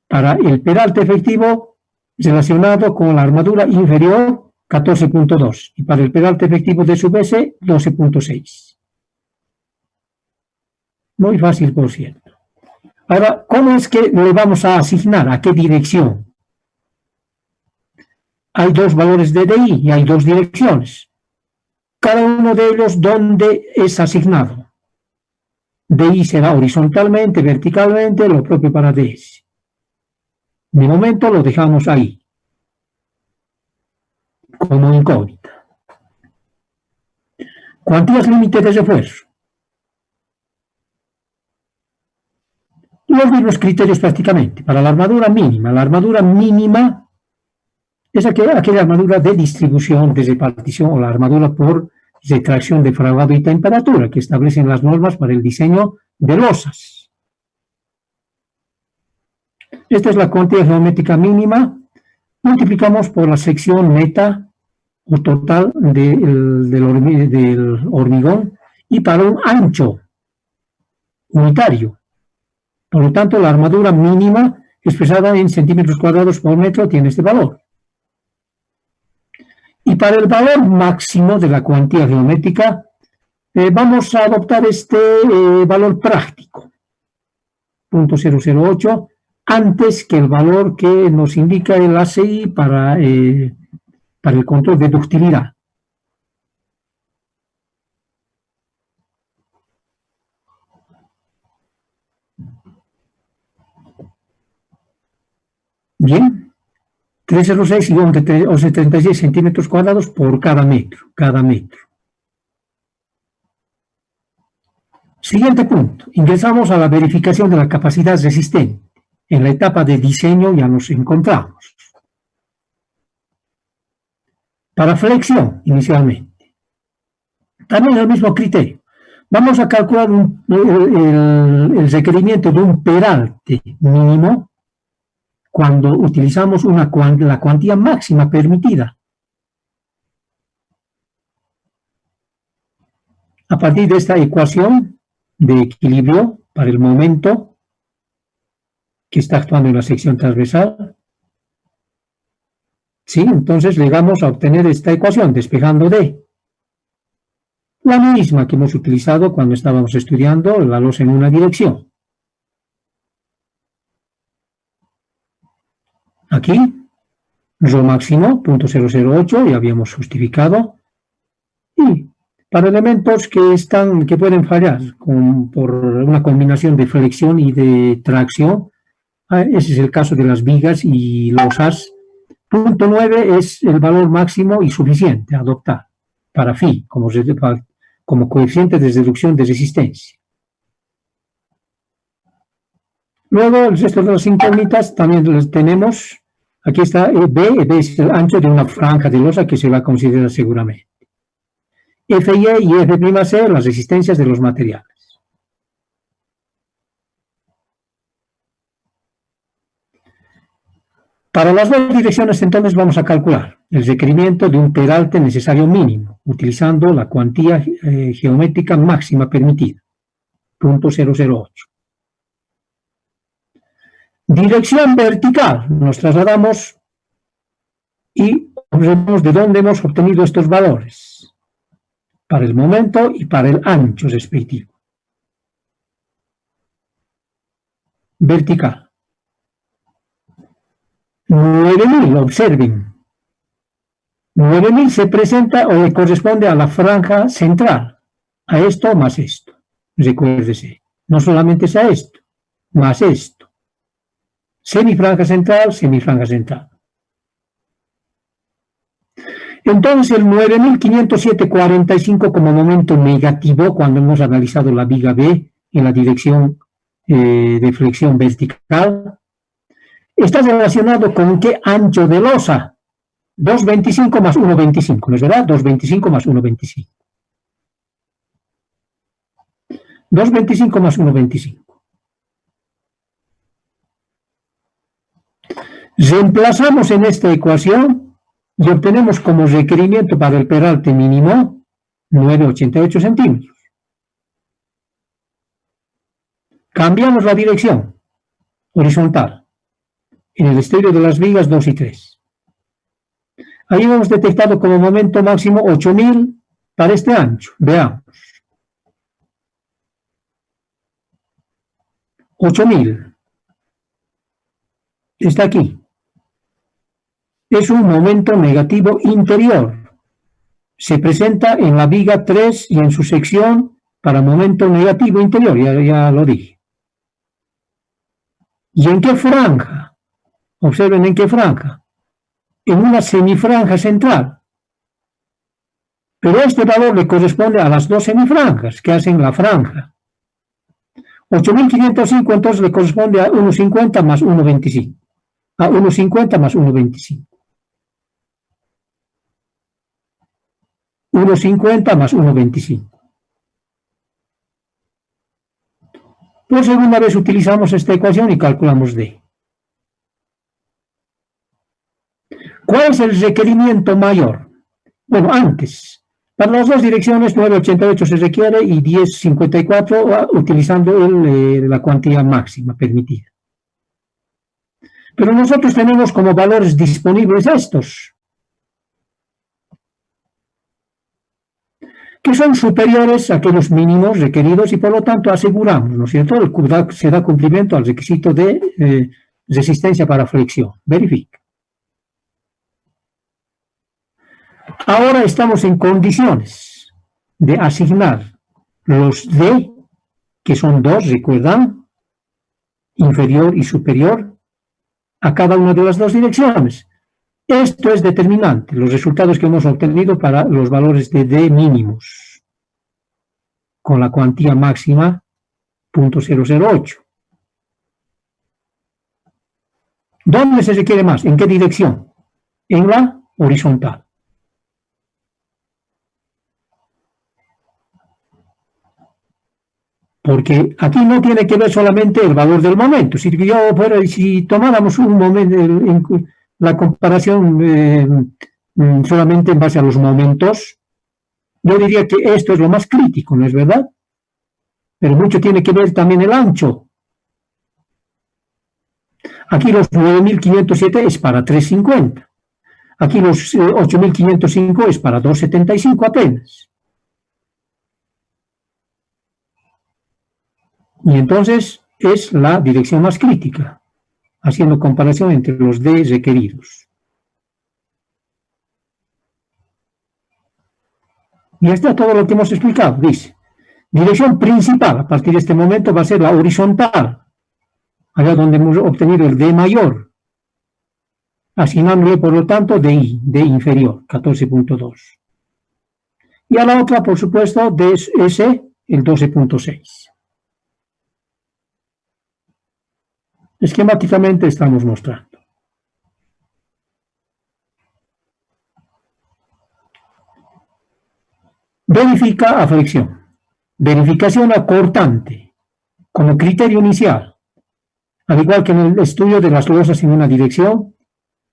para el peralte efectivo relacionado con la armadura inferior 14.2 y para el peralte efectivo de sub S 12.6. Muy fácil, por cierto. Ahora, ¿cómo es que le vamos a asignar? ¿A qué dirección? Hay dos valores de DI y hay dos direcciones. Cada uno de ellos, ¿dónde es asignado? DI será horizontalmente, verticalmente, lo propio para DS. De momento lo dejamos ahí, como incógnita. Cuantías límite de refuerzo. Los mismos criterios prácticamente. Para la armadura mínima es aquella armadura de distribución, de repartición o la armadura por retracción, defragado y temperatura que establecen las normas para el diseño de losas. Esta es la cuantía geométrica mínima. Multiplicamos por la sección neta o total del hormigón y para un ancho unitario. Por lo tanto, la armadura mínima expresada en centímetros cuadrados por metro tiene este valor. Y para el valor máximo de la cuantía geométrica, vamos a adoptar este valor práctico, 0.008, antes que el valor que nos indica el ACI para el control de ductilidad. Bien, 306 y 1136 centímetros cuadrados por cada metro. Siguiente punto. Ingresamos a la verificación de la capacidad resistente. En la etapa de diseño ya nos encontramos. Para flexión, inicialmente. También el mismo criterio. Vamos a calcular el requerimiento de un peralte mínimo cuando utilizamos la cuantía máxima permitida. A partir de esta ecuación de equilibrio para el momento que está actuando en la sección transversal, ¿sí? Entonces llegamos a obtener esta ecuación despejando D. La misma que hemos utilizado cuando estábamos estudiando la losa en una dirección. Aquí, ρ máximo, 0.008, ya habíamos justificado. Y para elementos que pueden fallar por una combinación de flexión y de tracción, ese es el caso de las vigas y losas. Punto 9 es el valor máximo y suficiente a adoptar para phi, como coeficiente de reducción de resistencia. Luego, el resto de las incógnitas también las tenemos. Aquí está B es el ancho de una franja de losa que se va a considerar seguramente. Fy y F'C, las resistencias de los materiales. Para las dos direcciones, entonces, vamos a calcular el requerimiento de un peralte necesario mínimo, utilizando la cuantía geométrica máxima permitida, 0.008. Dirección vertical, nos trasladamos y observamos de dónde hemos obtenido estos valores, para el momento y para el ancho respectivo. Vertical. 9000, observen. 9000 se presenta o le corresponde a la franja central, a esto más esto. Recuérdese, no solamente es a esto, más esto. Semifranja central, semifranja central. Entonces el 9507,45 como momento negativo cuando hemos analizado la viga B en la dirección de flexión vertical, está relacionado con qué ancho de losa. 2,25 más 1,25, ¿no es verdad? 2,25 más 1,25. 2,25 más 1,25. Reemplazamos en esta ecuación y obtenemos como requerimiento para el peralte mínimo 9,88 centímetros. Cambiamos la dirección horizontal. En el estéreo de las vigas 2 y 3. Ahí hemos detectado como momento máximo 8000 para este ancho. Veamos. 8000. Está aquí. Es un momento negativo interior. Se presenta en la viga 3 y en su sección para momento negativo interior, ya lo dije. ¿Y en qué franja? Observen en qué franja. En una semifranja central. Pero este valor le corresponde a las dos semifranjas que hacen la franja. 8505 entonces le corresponde a 1,50 más 1,25. A 1,50 más 1,25. 1,50 más 1,25. Por segunda vez utilizamos esta ecuación y calculamos D. ¿Cuál es el requerimiento mayor? Bueno, antes, para las dos direcciones 9,88 se requiere y 10,54 utilizando la cuantía máxima permitida. Pero nosotros tenemos como valores disponibles estos, que son superiores a aquellos mínimos requeridos y por lo tanto aseguramos, ¿no es cierto?, se da cumplimiento al requisito de resistencia para flexión. Verifica. Ahora estamos en condiciones de asignar los D, que son dos, recuerdan, inferior y superior, a cada una de las dos direcciones. Esto es determinante, los resultados que hemos obtenido para los valores de D mínimos, con la cuantía máxima 0.008. ¿Dónde se requiere más? ¿En qué dirección? En la horizontal. Porque aquí no tiene que ver solamente el valor del momento. Si tomáramos un momento, la comparación solamente en base a los momentos, yo diría que esto es lo más crítico, ¿no es verdad? Pero mucho tiene que ver también el ancho. Aquí los 9.507 es para 3,50. Aquí los 8.505 es para 2,75 apenas. Y entonces es la dirección más crítica, haciendo comparación entre los D requeridos. Y está todo lo que hemos explicado. Dice, dirección principal a partir de este momento va a ser la horizontal, allá donde hemos obtenido el D mayor, asignándole por lo tanto DI, D inferior, 14.2. Y a la otra, por supuesto, DS, el 12.6. Esquemáticamente estamos mostrando. Verifica a flexión. Verificación a cortante, como criterio inicial. Al igual que en el estudio de las losas en una dirección,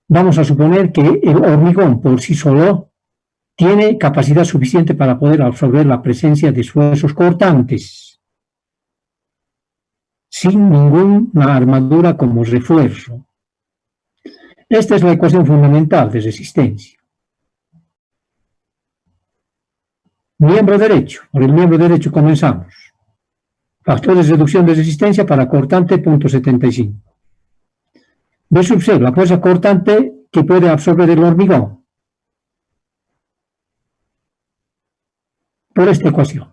vamos a suponer que el hormigón por sí solo tiene capacidad suficiente para poder absorber la presencia de esfuerzos cortantes, sin ninguna armadura como refuerzo. Esta es la ecuación fundamental de resistencia. Miembro derecho. Por el miembro derecho comenzamos. Factores de reducción de resistencia para cortante, 0.75. B sub C, la fuerza cortante que puede absorber el hormigón. Por esta ecuación.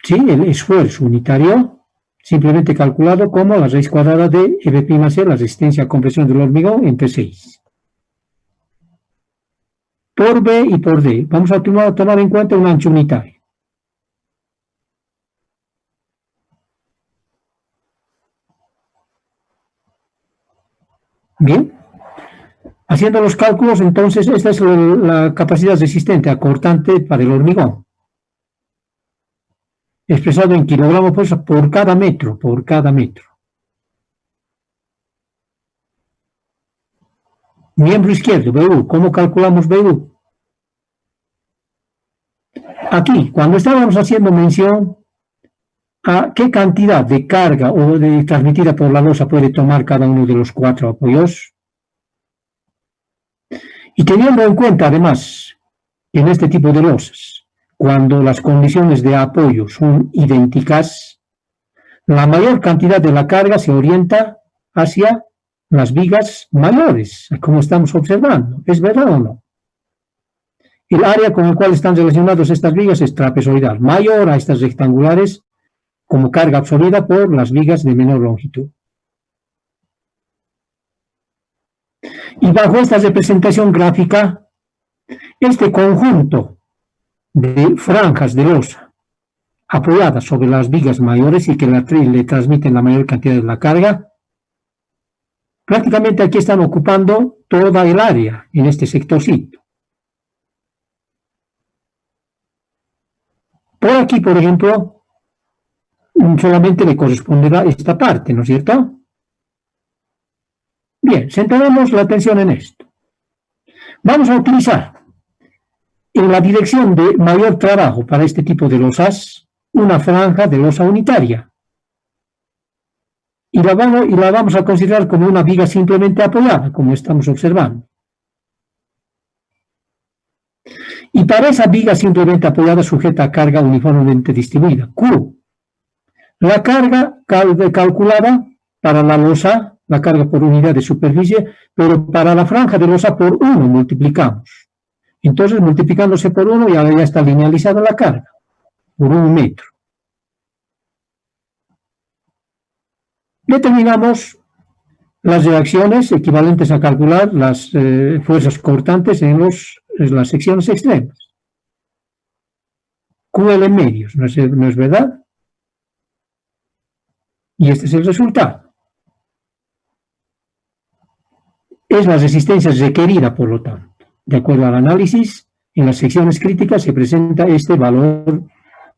Sí, el esfuerzo unitario, simplemente calculado como la raíz cuadrada de EB', la resistencia a compresión del hormigón, entre 6. Por B y por D. Vamos a tomar en cuenta un ancho unitario. Bien. Haciendo los cálculos, entonces, esta es la capacidad resistente a cortante para el hormigón. Expresado en kilogramos fuerza por cada metro, Miembro izquierdo, BU. ¿Cómo calculamos BU? Aquí, cuando estábamos haciendo mención a qué cantidad de carga o de transmitida por la losa puede tomar cada uno de los 4 apoyos, y teniendo en cuenta, además, en este tipo de losas, cuando las condiciones de apoyo son idénticas, la mayor cantidad de la carga se orienta hacia las vigas mayores, como estamos observando. ¿Es verdad o no? El área con el cual están relacionadas estas vigas es trapezoidal, mayor a estas rectangulares como carga absorbida por las vigas de menor longitud. Y bajo esta representación gráfica, este conjunto de franjas de losa apoyadas sobre las vigas mayores y que le transmiten la mayor cantidad de la carga, prácticamente aquí están ocupando toda el área en este sectorcito. Por aquí, por ejemplo, solamente le corresponderá esta parte, ¿no es cierto? Bien, centramos la atención en esto. Vamos a utilizar en la dirección de mayor trabajo para este tipo de losas una franja de losa unitaria. Y la vamos a considerar como una viga simplemente apoyada, como estamos observando. Y para esa viga simplemente apoyada sujeta a carga uniformemente distribuida, Q. La carga calculada para la losa, la carga por unidad de superficie, pero para la franja de losa por 1 multiplicamos. Entonces, multiplicándose por 1 ya está linealizada la carga, por 1 metro. Determinamos las reacciones equivalentes a calcular las fuerzas cortantes en las secciones extremas. QL en medios, ¿no es verdad? Y este es el resultado. Es la resistencia requerida, por lo tanto. De acuerdo al análisis, en las secciones críticas se presenta este valor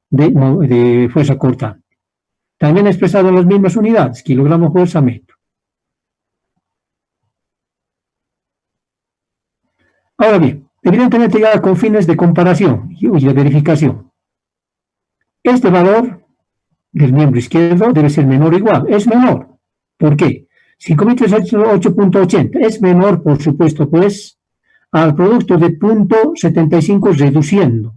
de fuerza cortante. También expresado en las mismas unidades, kilogramo fuerza metro. Ahora bien, evidentemente ya con fines de comparación y de verificación, este valor del miembro izquierdo debe ser menor o igual. Es menor. ¿Por qué? 5.308.80 es menor, por supuesto, pues, al producto de 0.75 reduciendo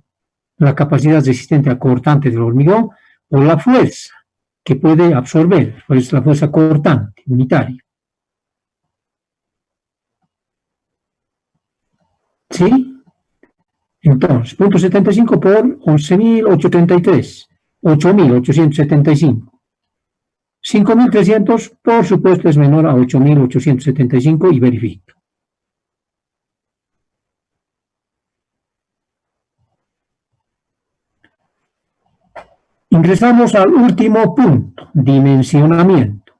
la capacidad resistente al cortante del hormigón por la fuerza que puede absorber, pues la fuerza cortante unitaria. ¿Sí? Entonces, 0.75 por 11.833, 8.875. 5.300, por supuesto, es menor a 8.875 y verifico. Ingresamos al último punto, dimensionamiento.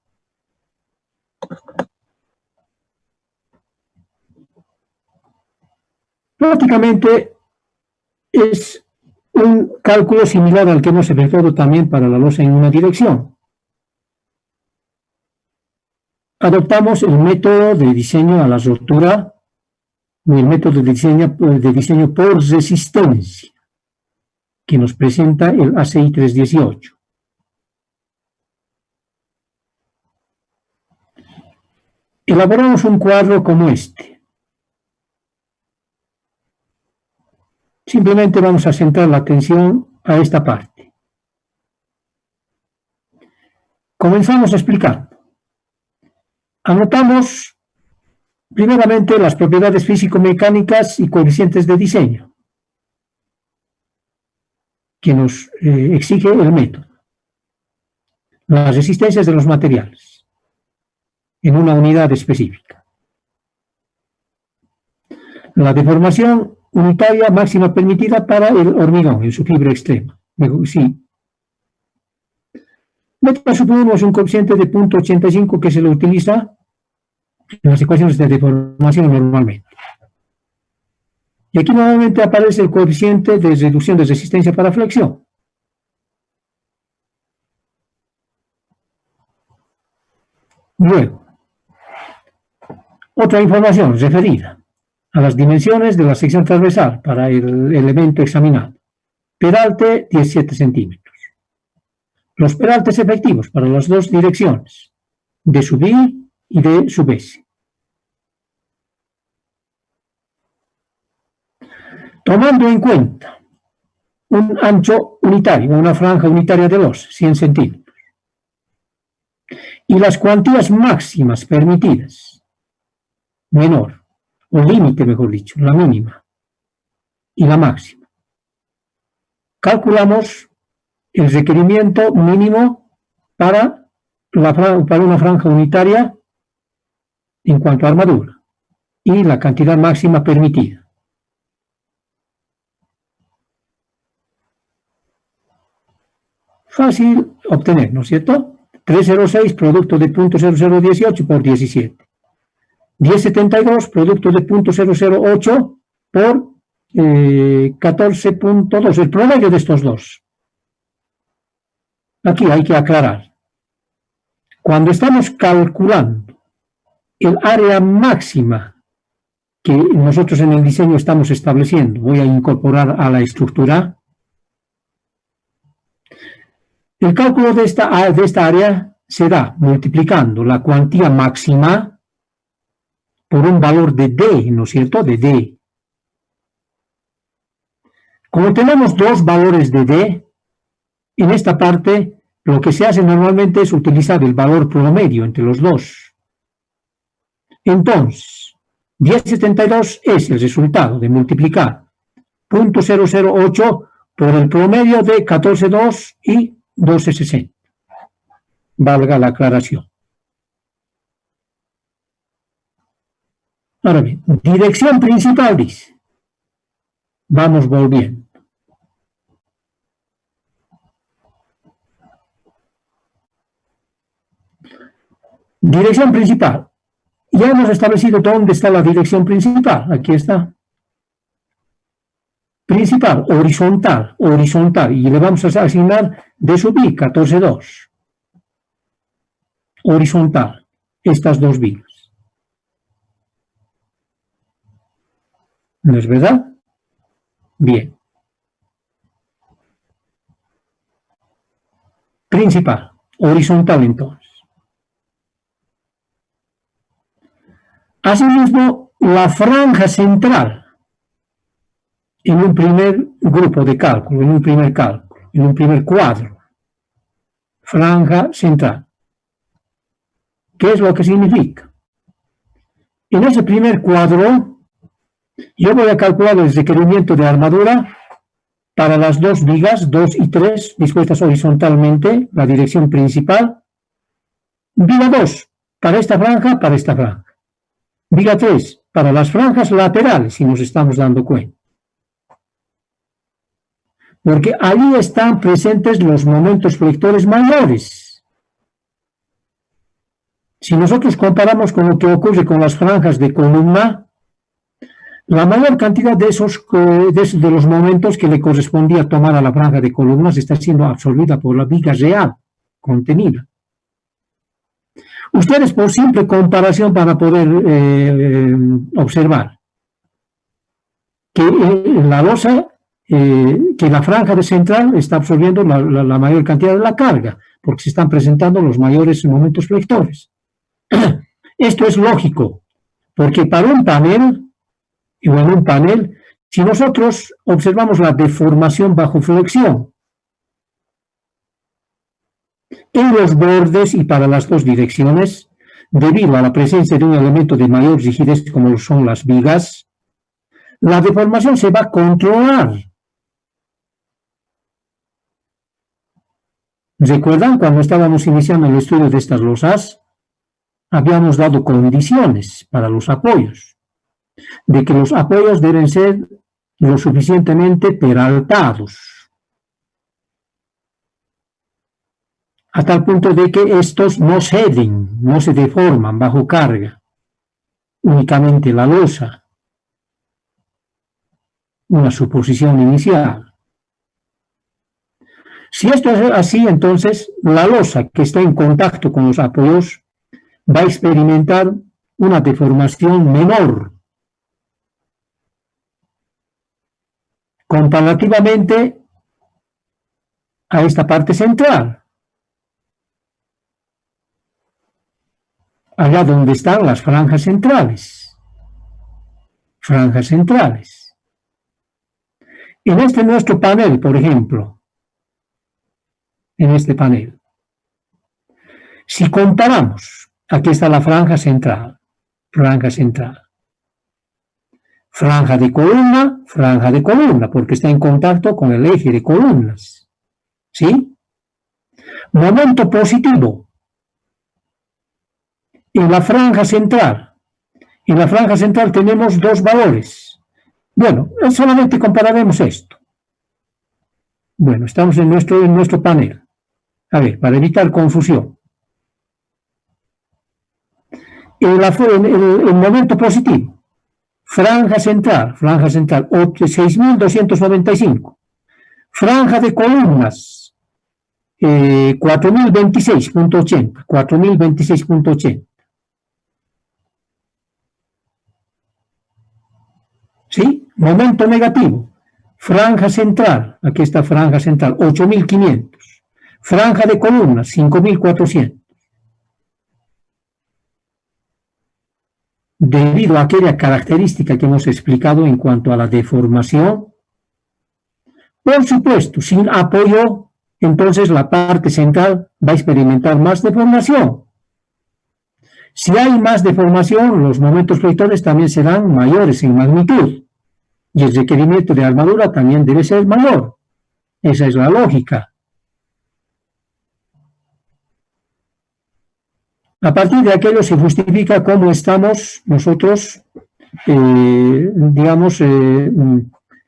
Prácticamente es un cálculo similar al que hemos efectuado también para la losa en una dirección. Adoptamos el método de diseño a la rotura, el método de diseño por resistencia, que nos presenta el ACI 318. Elaboramos un cuadro como este. Simplemente vamos a centrar la atención a esta parte. Comenzamos explicando. Anotamos primeramente las propiedades físico-mecánicas y coeficientes de diseño que nos exige el método. Las resistencias de los materiales en una unidad específica. La deformación unitaria máxima permitida para el hormigón en su fibra extrema. Sí. Suponemos un coeficiente de 0.85 que se lo utiliza en las ecuaciones de deformación normalmente. Y aquí nuevamente aparece el coeficiente de reducción de resistencia para flexión. Luego, otra información referida a las dimensiones de la sección transversal para el elemento examinado. Peralte 17 centímetros. Los peraltes efectivos para las dos direcciones, de sub I y de sub S. Tomando en cuenta un ancho unitario, una franja unitaria de los 100 centímetros, y las cuantías máximas permitidas, menor, o límite mejor dicho, la mínima y la máxima, calculamos el requerimiento mínimo para una franja unitaria en cuanto a armadura y la cantidad máxima permitida. Fácil obtener, ¿no es cierto? 306 producto de 0.0018 por 17. 1072 producto de 0.008 por 14.2, el promedio de estos dos. Aquí hay que aclarar. Cuando estamos calculando el área máxima que nosotros en el diseño estamos estableciendo, voy a incorporar a la estructura, el cálculo de esta área se da multiplicando la cuantía máxima por un valor de D, ¿no es cierto? De D. Como tenemos dos valores de D, en esta parte lo que se hace normalmente es utilizar el valor promedio entre los dos. Entonces, 1072 es el resultado de multiplicar 0.008 por el promedio de 14.2 y 12.60. Valga la aclaración. Ahora bien, dirección principal dice. Vamos volviendo. Dirección principal. Ya hemos establecido dónde está la dirección principal. Aquí está. Principal, horizontal, horizontal, y le vamos a asignar de sub i 14,2. Horizontal, estas dos vigas. ¿No es verdad? Bien. Principal, horizontal entonces. Asimismo, la franja central en un primer grupo de cálculo, en un primer cuadro. Franja central. ¿Qué es lo que significa? En ese primer cuadro, yo voy a calcular el requerimiento de armadura para las dos vigas, 2 y 3, dispuestas horizontalmente, la dirección principal. Viga 2, para esta franja, para esta franja. Viga 3, para las franjas laterales, si nos estamos dando cuenta. Porque allí están presentes los momentos flectores mayores. Si nosotros comparamos con lo que ocurre con las franjas de columna, la mayor cantidad de los momentos que le correspondía tomar a la franja de columnas está siendo absorbida por la viga real contenida. Ustedes, por simple comparación, van a poder observar que la losa, que la franja de central está absorbiendo la mayor cantidad de la carga, porque se están presentando los mayores momentos flectores. Esto es lógico, porque para un panel, o en un panel, si nosotros observamos la deformación bajo flexión en los bordes y para las dos direcciones, debido a la presencia de un elemento de mayor rigidez como son las vigas, la deformación se va a controlar. ¿Recuerdan cuando estábamos iniciando el estudio de estas losas? Habíamos dado condiciones para los apoyos, de que los apoyos deben ser lo suficientemente peraltados, a tal punto de que estos no ceden, no se deforman bajo carga, únicamente la losa, una suposición inicial. Si esto es así, entonces la losa que está en contacto con los apoyos va a experimentar una deformación menor, comparativamente a esta parte central, allá donde están las franjas centrales. Franjas centrales. En este nuestro panel, por ejemplo, en este panel, si comparamos, aquí está la franja central, franja de columna, porque está en contacto con el eje de columnas, ¿sí? Momento positivo, en la franja central tenemos dos valores. Bueno, solamente compararemos esto. Bueno, estamos en nuestro panel. A ver, para evitar confusión. El momento positivo, franja central, 6.295. Franja de columnas, 4.026.80. ¿Sí? Momento negativo, franja central, aquí está franja central, 8.500. Franja de columnas, 5.400. Debido a aquella característica que hemos explicado en cuanto a la deformación, por supuesto, sin apoyo, entonces la parte central va a experimentar más deformación. Si hay más deformación, los momentos flectores también serán mayores en magnitud, y el requerimiento de armadura también debe ser mayor. Esa es la lógica. A partir de aquello se justifica cómo estamos nosotros,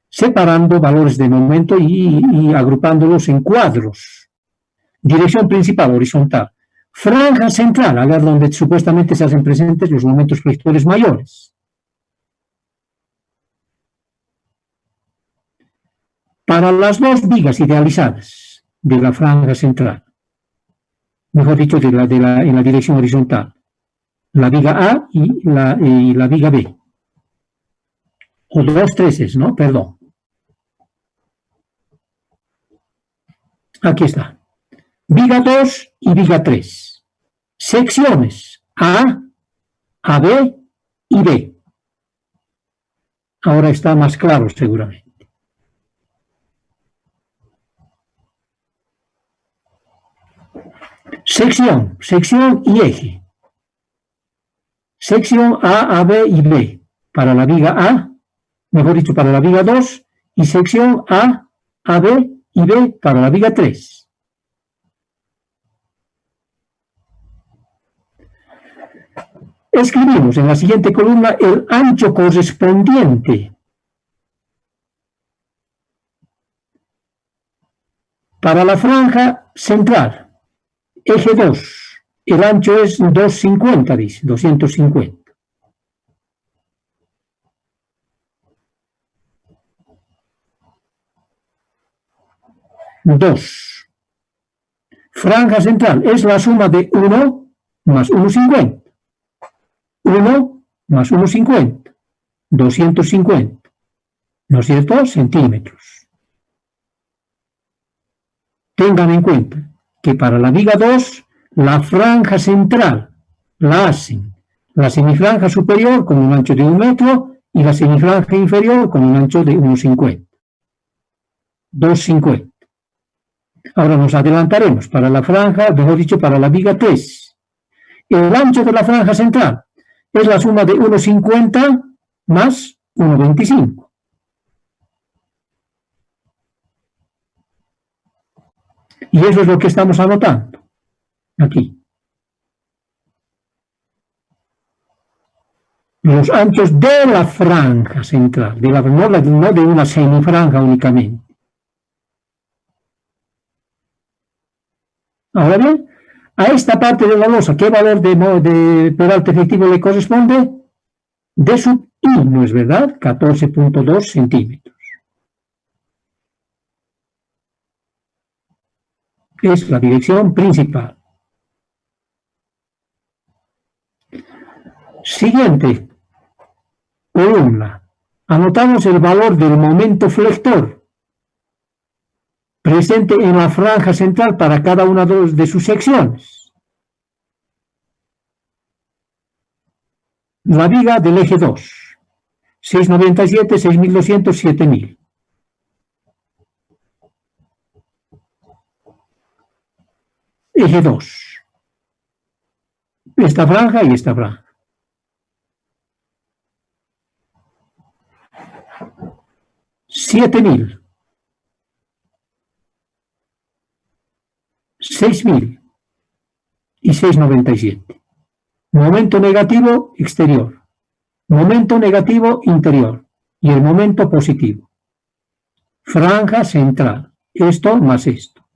separando valores de momento y agrupándolos en cuadros. Dirección principal, horizontal. Franja central, allá donde supuestamente se hacen presentes los momentos flectores mayores. para las dos vigas idealizadas de la franja central, mejor dicho, en la dirección horizontal, la viga A y la viga B, o dos treces, ¿no? Perdón. Aquí está. Viga 2 y viga 3. Secciones A, AB y B. Ahora está más claro seguramente. Sección y eje. Sección A, AB y B para la viga A, mejor dicho, para la viga 2, y sección A, AB y B para la viga 3. Escribimos en la siguiente columna el ancho correspondiente para la franja central. Eje 2, el ancho es 250, dice, 250. Dos. Franja central es la suma de 1 más 1,50. 1 más 1,50. 250. ¿No es cierto? Centímetros. Tengan en cuenta que para la viga 2, la franja central la hacen la semifranja superior con un ancho de 1 metro y la semifranja inferior con un ancho de 1,50. 2,50. Ahora nos adelantaremos para la franja, mejor dicho, para la viga 3. El ancho de la franja central es la suma de 1,50 más 1,25. Y eso es lo que estamos anotando aquí. Los anchos de la franja central, no de una semifranja únicamente. Ahora bien, a esta parte de la losa, ¿qué valor de peralte efectivo le corresponde? D sub I, ¿no es verdad? 14,2 centímetros. Es la dirección principal. Siguiente columna. Anotamos el valor del momento flector presente en la franja central para cada una de sus secciones. La viga del eje 2, 697, 6200, 7000. Eje 2. Esta franja y esta franja. 7000. 6000 y 697. Momento negativo exterior, momento negativo interior y el momento positivo. Franja central, esto más esto.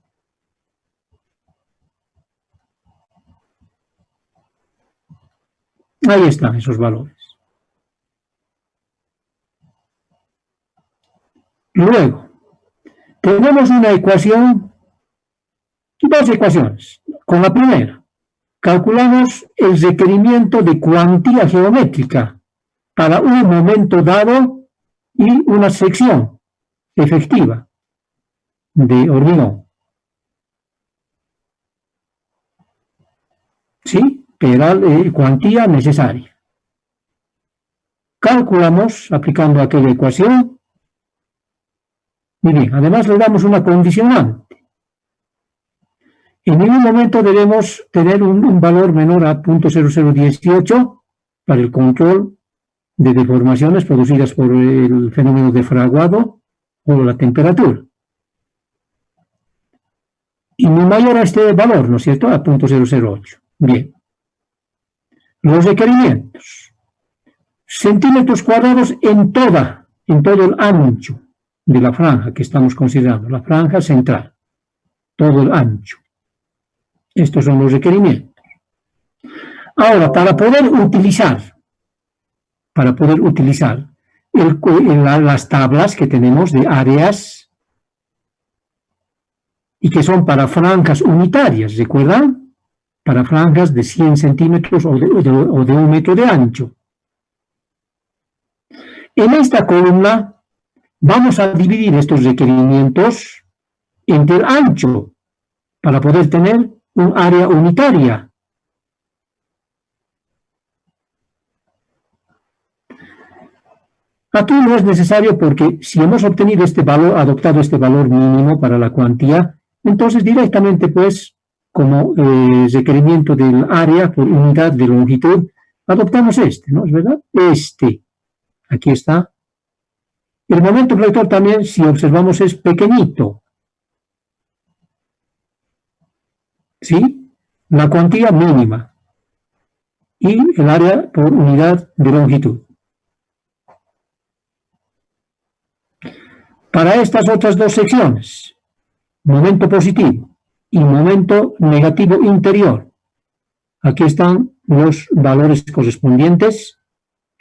Ahí están esos valores. Luego, tenemos una ecuación, dos ecuaciones. Con la primera, calculamos el requerimiento de cuantía geométrica para un momento dado y una sección efectiva de hormigón. ¿Sí? Cuantía necesaria. Calculamos aplicando aquella ecuación. Muy bien, además le damos una condicionante. En ningún momento debemos tener un valor menor a 0.0018 para el control de deformaciones producidas por el fenómeno de fraguado o la temperatura. Y muy mayor a este valor, ¿no es cierto?, a 0.008. Bien. Los requerimientos. Centímetros cuadrados en todo el ancho de la franja que estamos considerando, la franja central, todo el ancho. Estos son los requerimientos. Ahora, para poder utilizar las tablas que tenemos de áreas y que son para franjas unitarias, ¿recuerdan? Para franjas de 100 centímetros o de 1 metro de ancho. En esta columna vamos a dividir estos requerimientos entre el ancho para poder tener un área unitaria. Aquí no es necesario porque si hemos obtenido este valor, adoptado este valor mínimo para la cuantía, entonces directamente pues como requerimiento del área por unidad de longitud, adoptamos este, ¿no es verdad? Este, aquí está. El momento vector también, si observamos, es pequeñito. ¿Sí? La cuantía mínima y el área por unidad de longitud. Para estas otras dos secciones, momento positivo y momento negativo interior, aquí están los valores correspondientes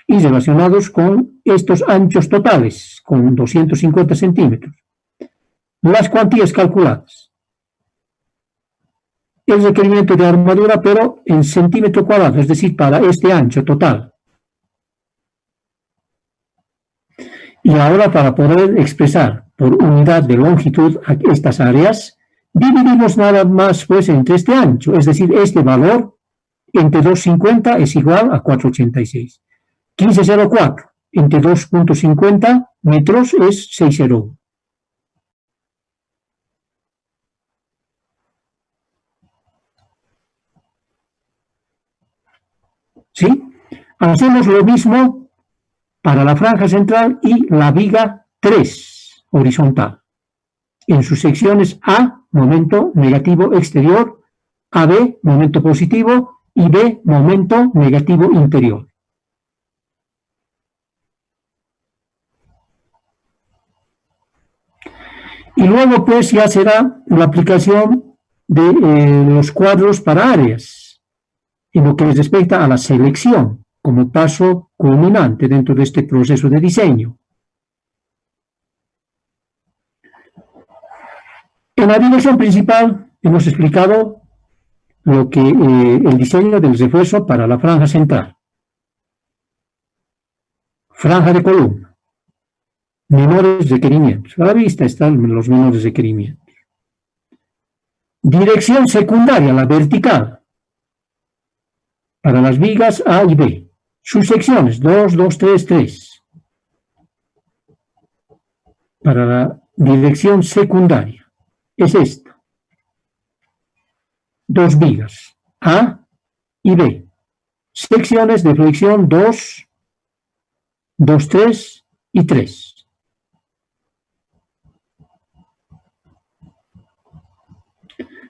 y relacionados con estos anchos totales, con 250 centímetros. Las cuantías calculadas. El requerimiento de armadura, pero en centímetro cuadrado, es decir, para este ancho total. Y ahora, para poder expresar por unidad de longitud estas áreas, dividimos nada más pues entre este ancho, es decir, este valor entre 2,50 es igual a 4,86. 15,04 entre 2,50 metros es 6,01. ¿Sí? Hacemos lo mismo para la franja central y la viga 3 horizontal. En sus secciones A, momento negativo exterior, AB, momento positivo, y B, momento negativo interior. Y luego pues ya será la aplicación de los cuadros para áreas, en lo que respecta a la selección, como paso culminante dentro de este proceso de diseño. En la dirección principal hemos explicado lo que el diseño del refuerzo para la franja central. Franja de columna. Menores requerimientos. A la vista están los menores requerimientos. Dirección secundaria, la vertical. Para las vigas A y B. Sus secciones 2, 2, 3, 3. Para la dirección secundaria. Es esta. 2 vigas, A y B. Secciones de flexión 2, 2, 3 y 3.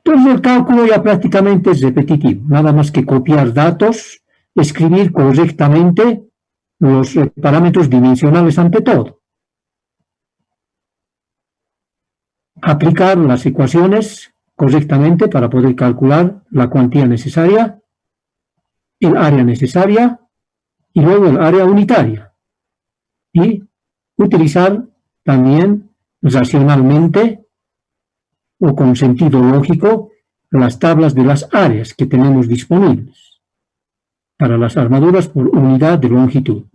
Entonces el cálculo ya prácticamente es repetitivo, nada más que copiar datos, escribir correctamente los parámetros dimensionales ante todo. Aplicar las ecuaciones correctamente para poder calcular la cuantía necesaria, el área necesaria y luego el área unitaria. Y utilizar también racionalmente o con sentido lógico las tablas de las áreas que tenemos disponibles para las armaduras por unidad de longitud.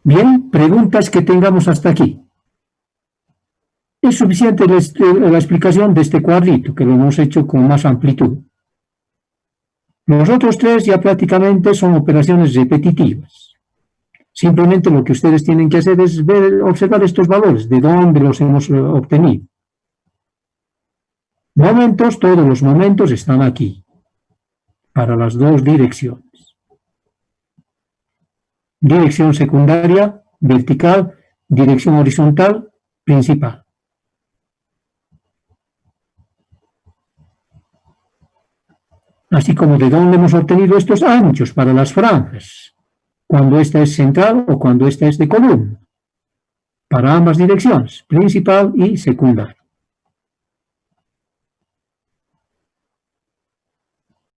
Bien, preguntas que tengamos hasta aquí. Es suficiente la explicación de este cuadrito, que lo hemos hecho con más amplitud. Los otros tres ya prácticamente son operaciones repetitivas. Simplemente lo que ustedes tienen que hacer es observar estos valores, de dónde los hemos obtenido. Momentos, todos los momentos están aquí, para las dos direcciones. Dirección secundaria, vertical, dirección horizontal, principal. Así como de dónde hemos obtenido estos anchos para las franjas, cuando esta es central o cuando esta es de columna, para ambas direcciones, principal y secundaria.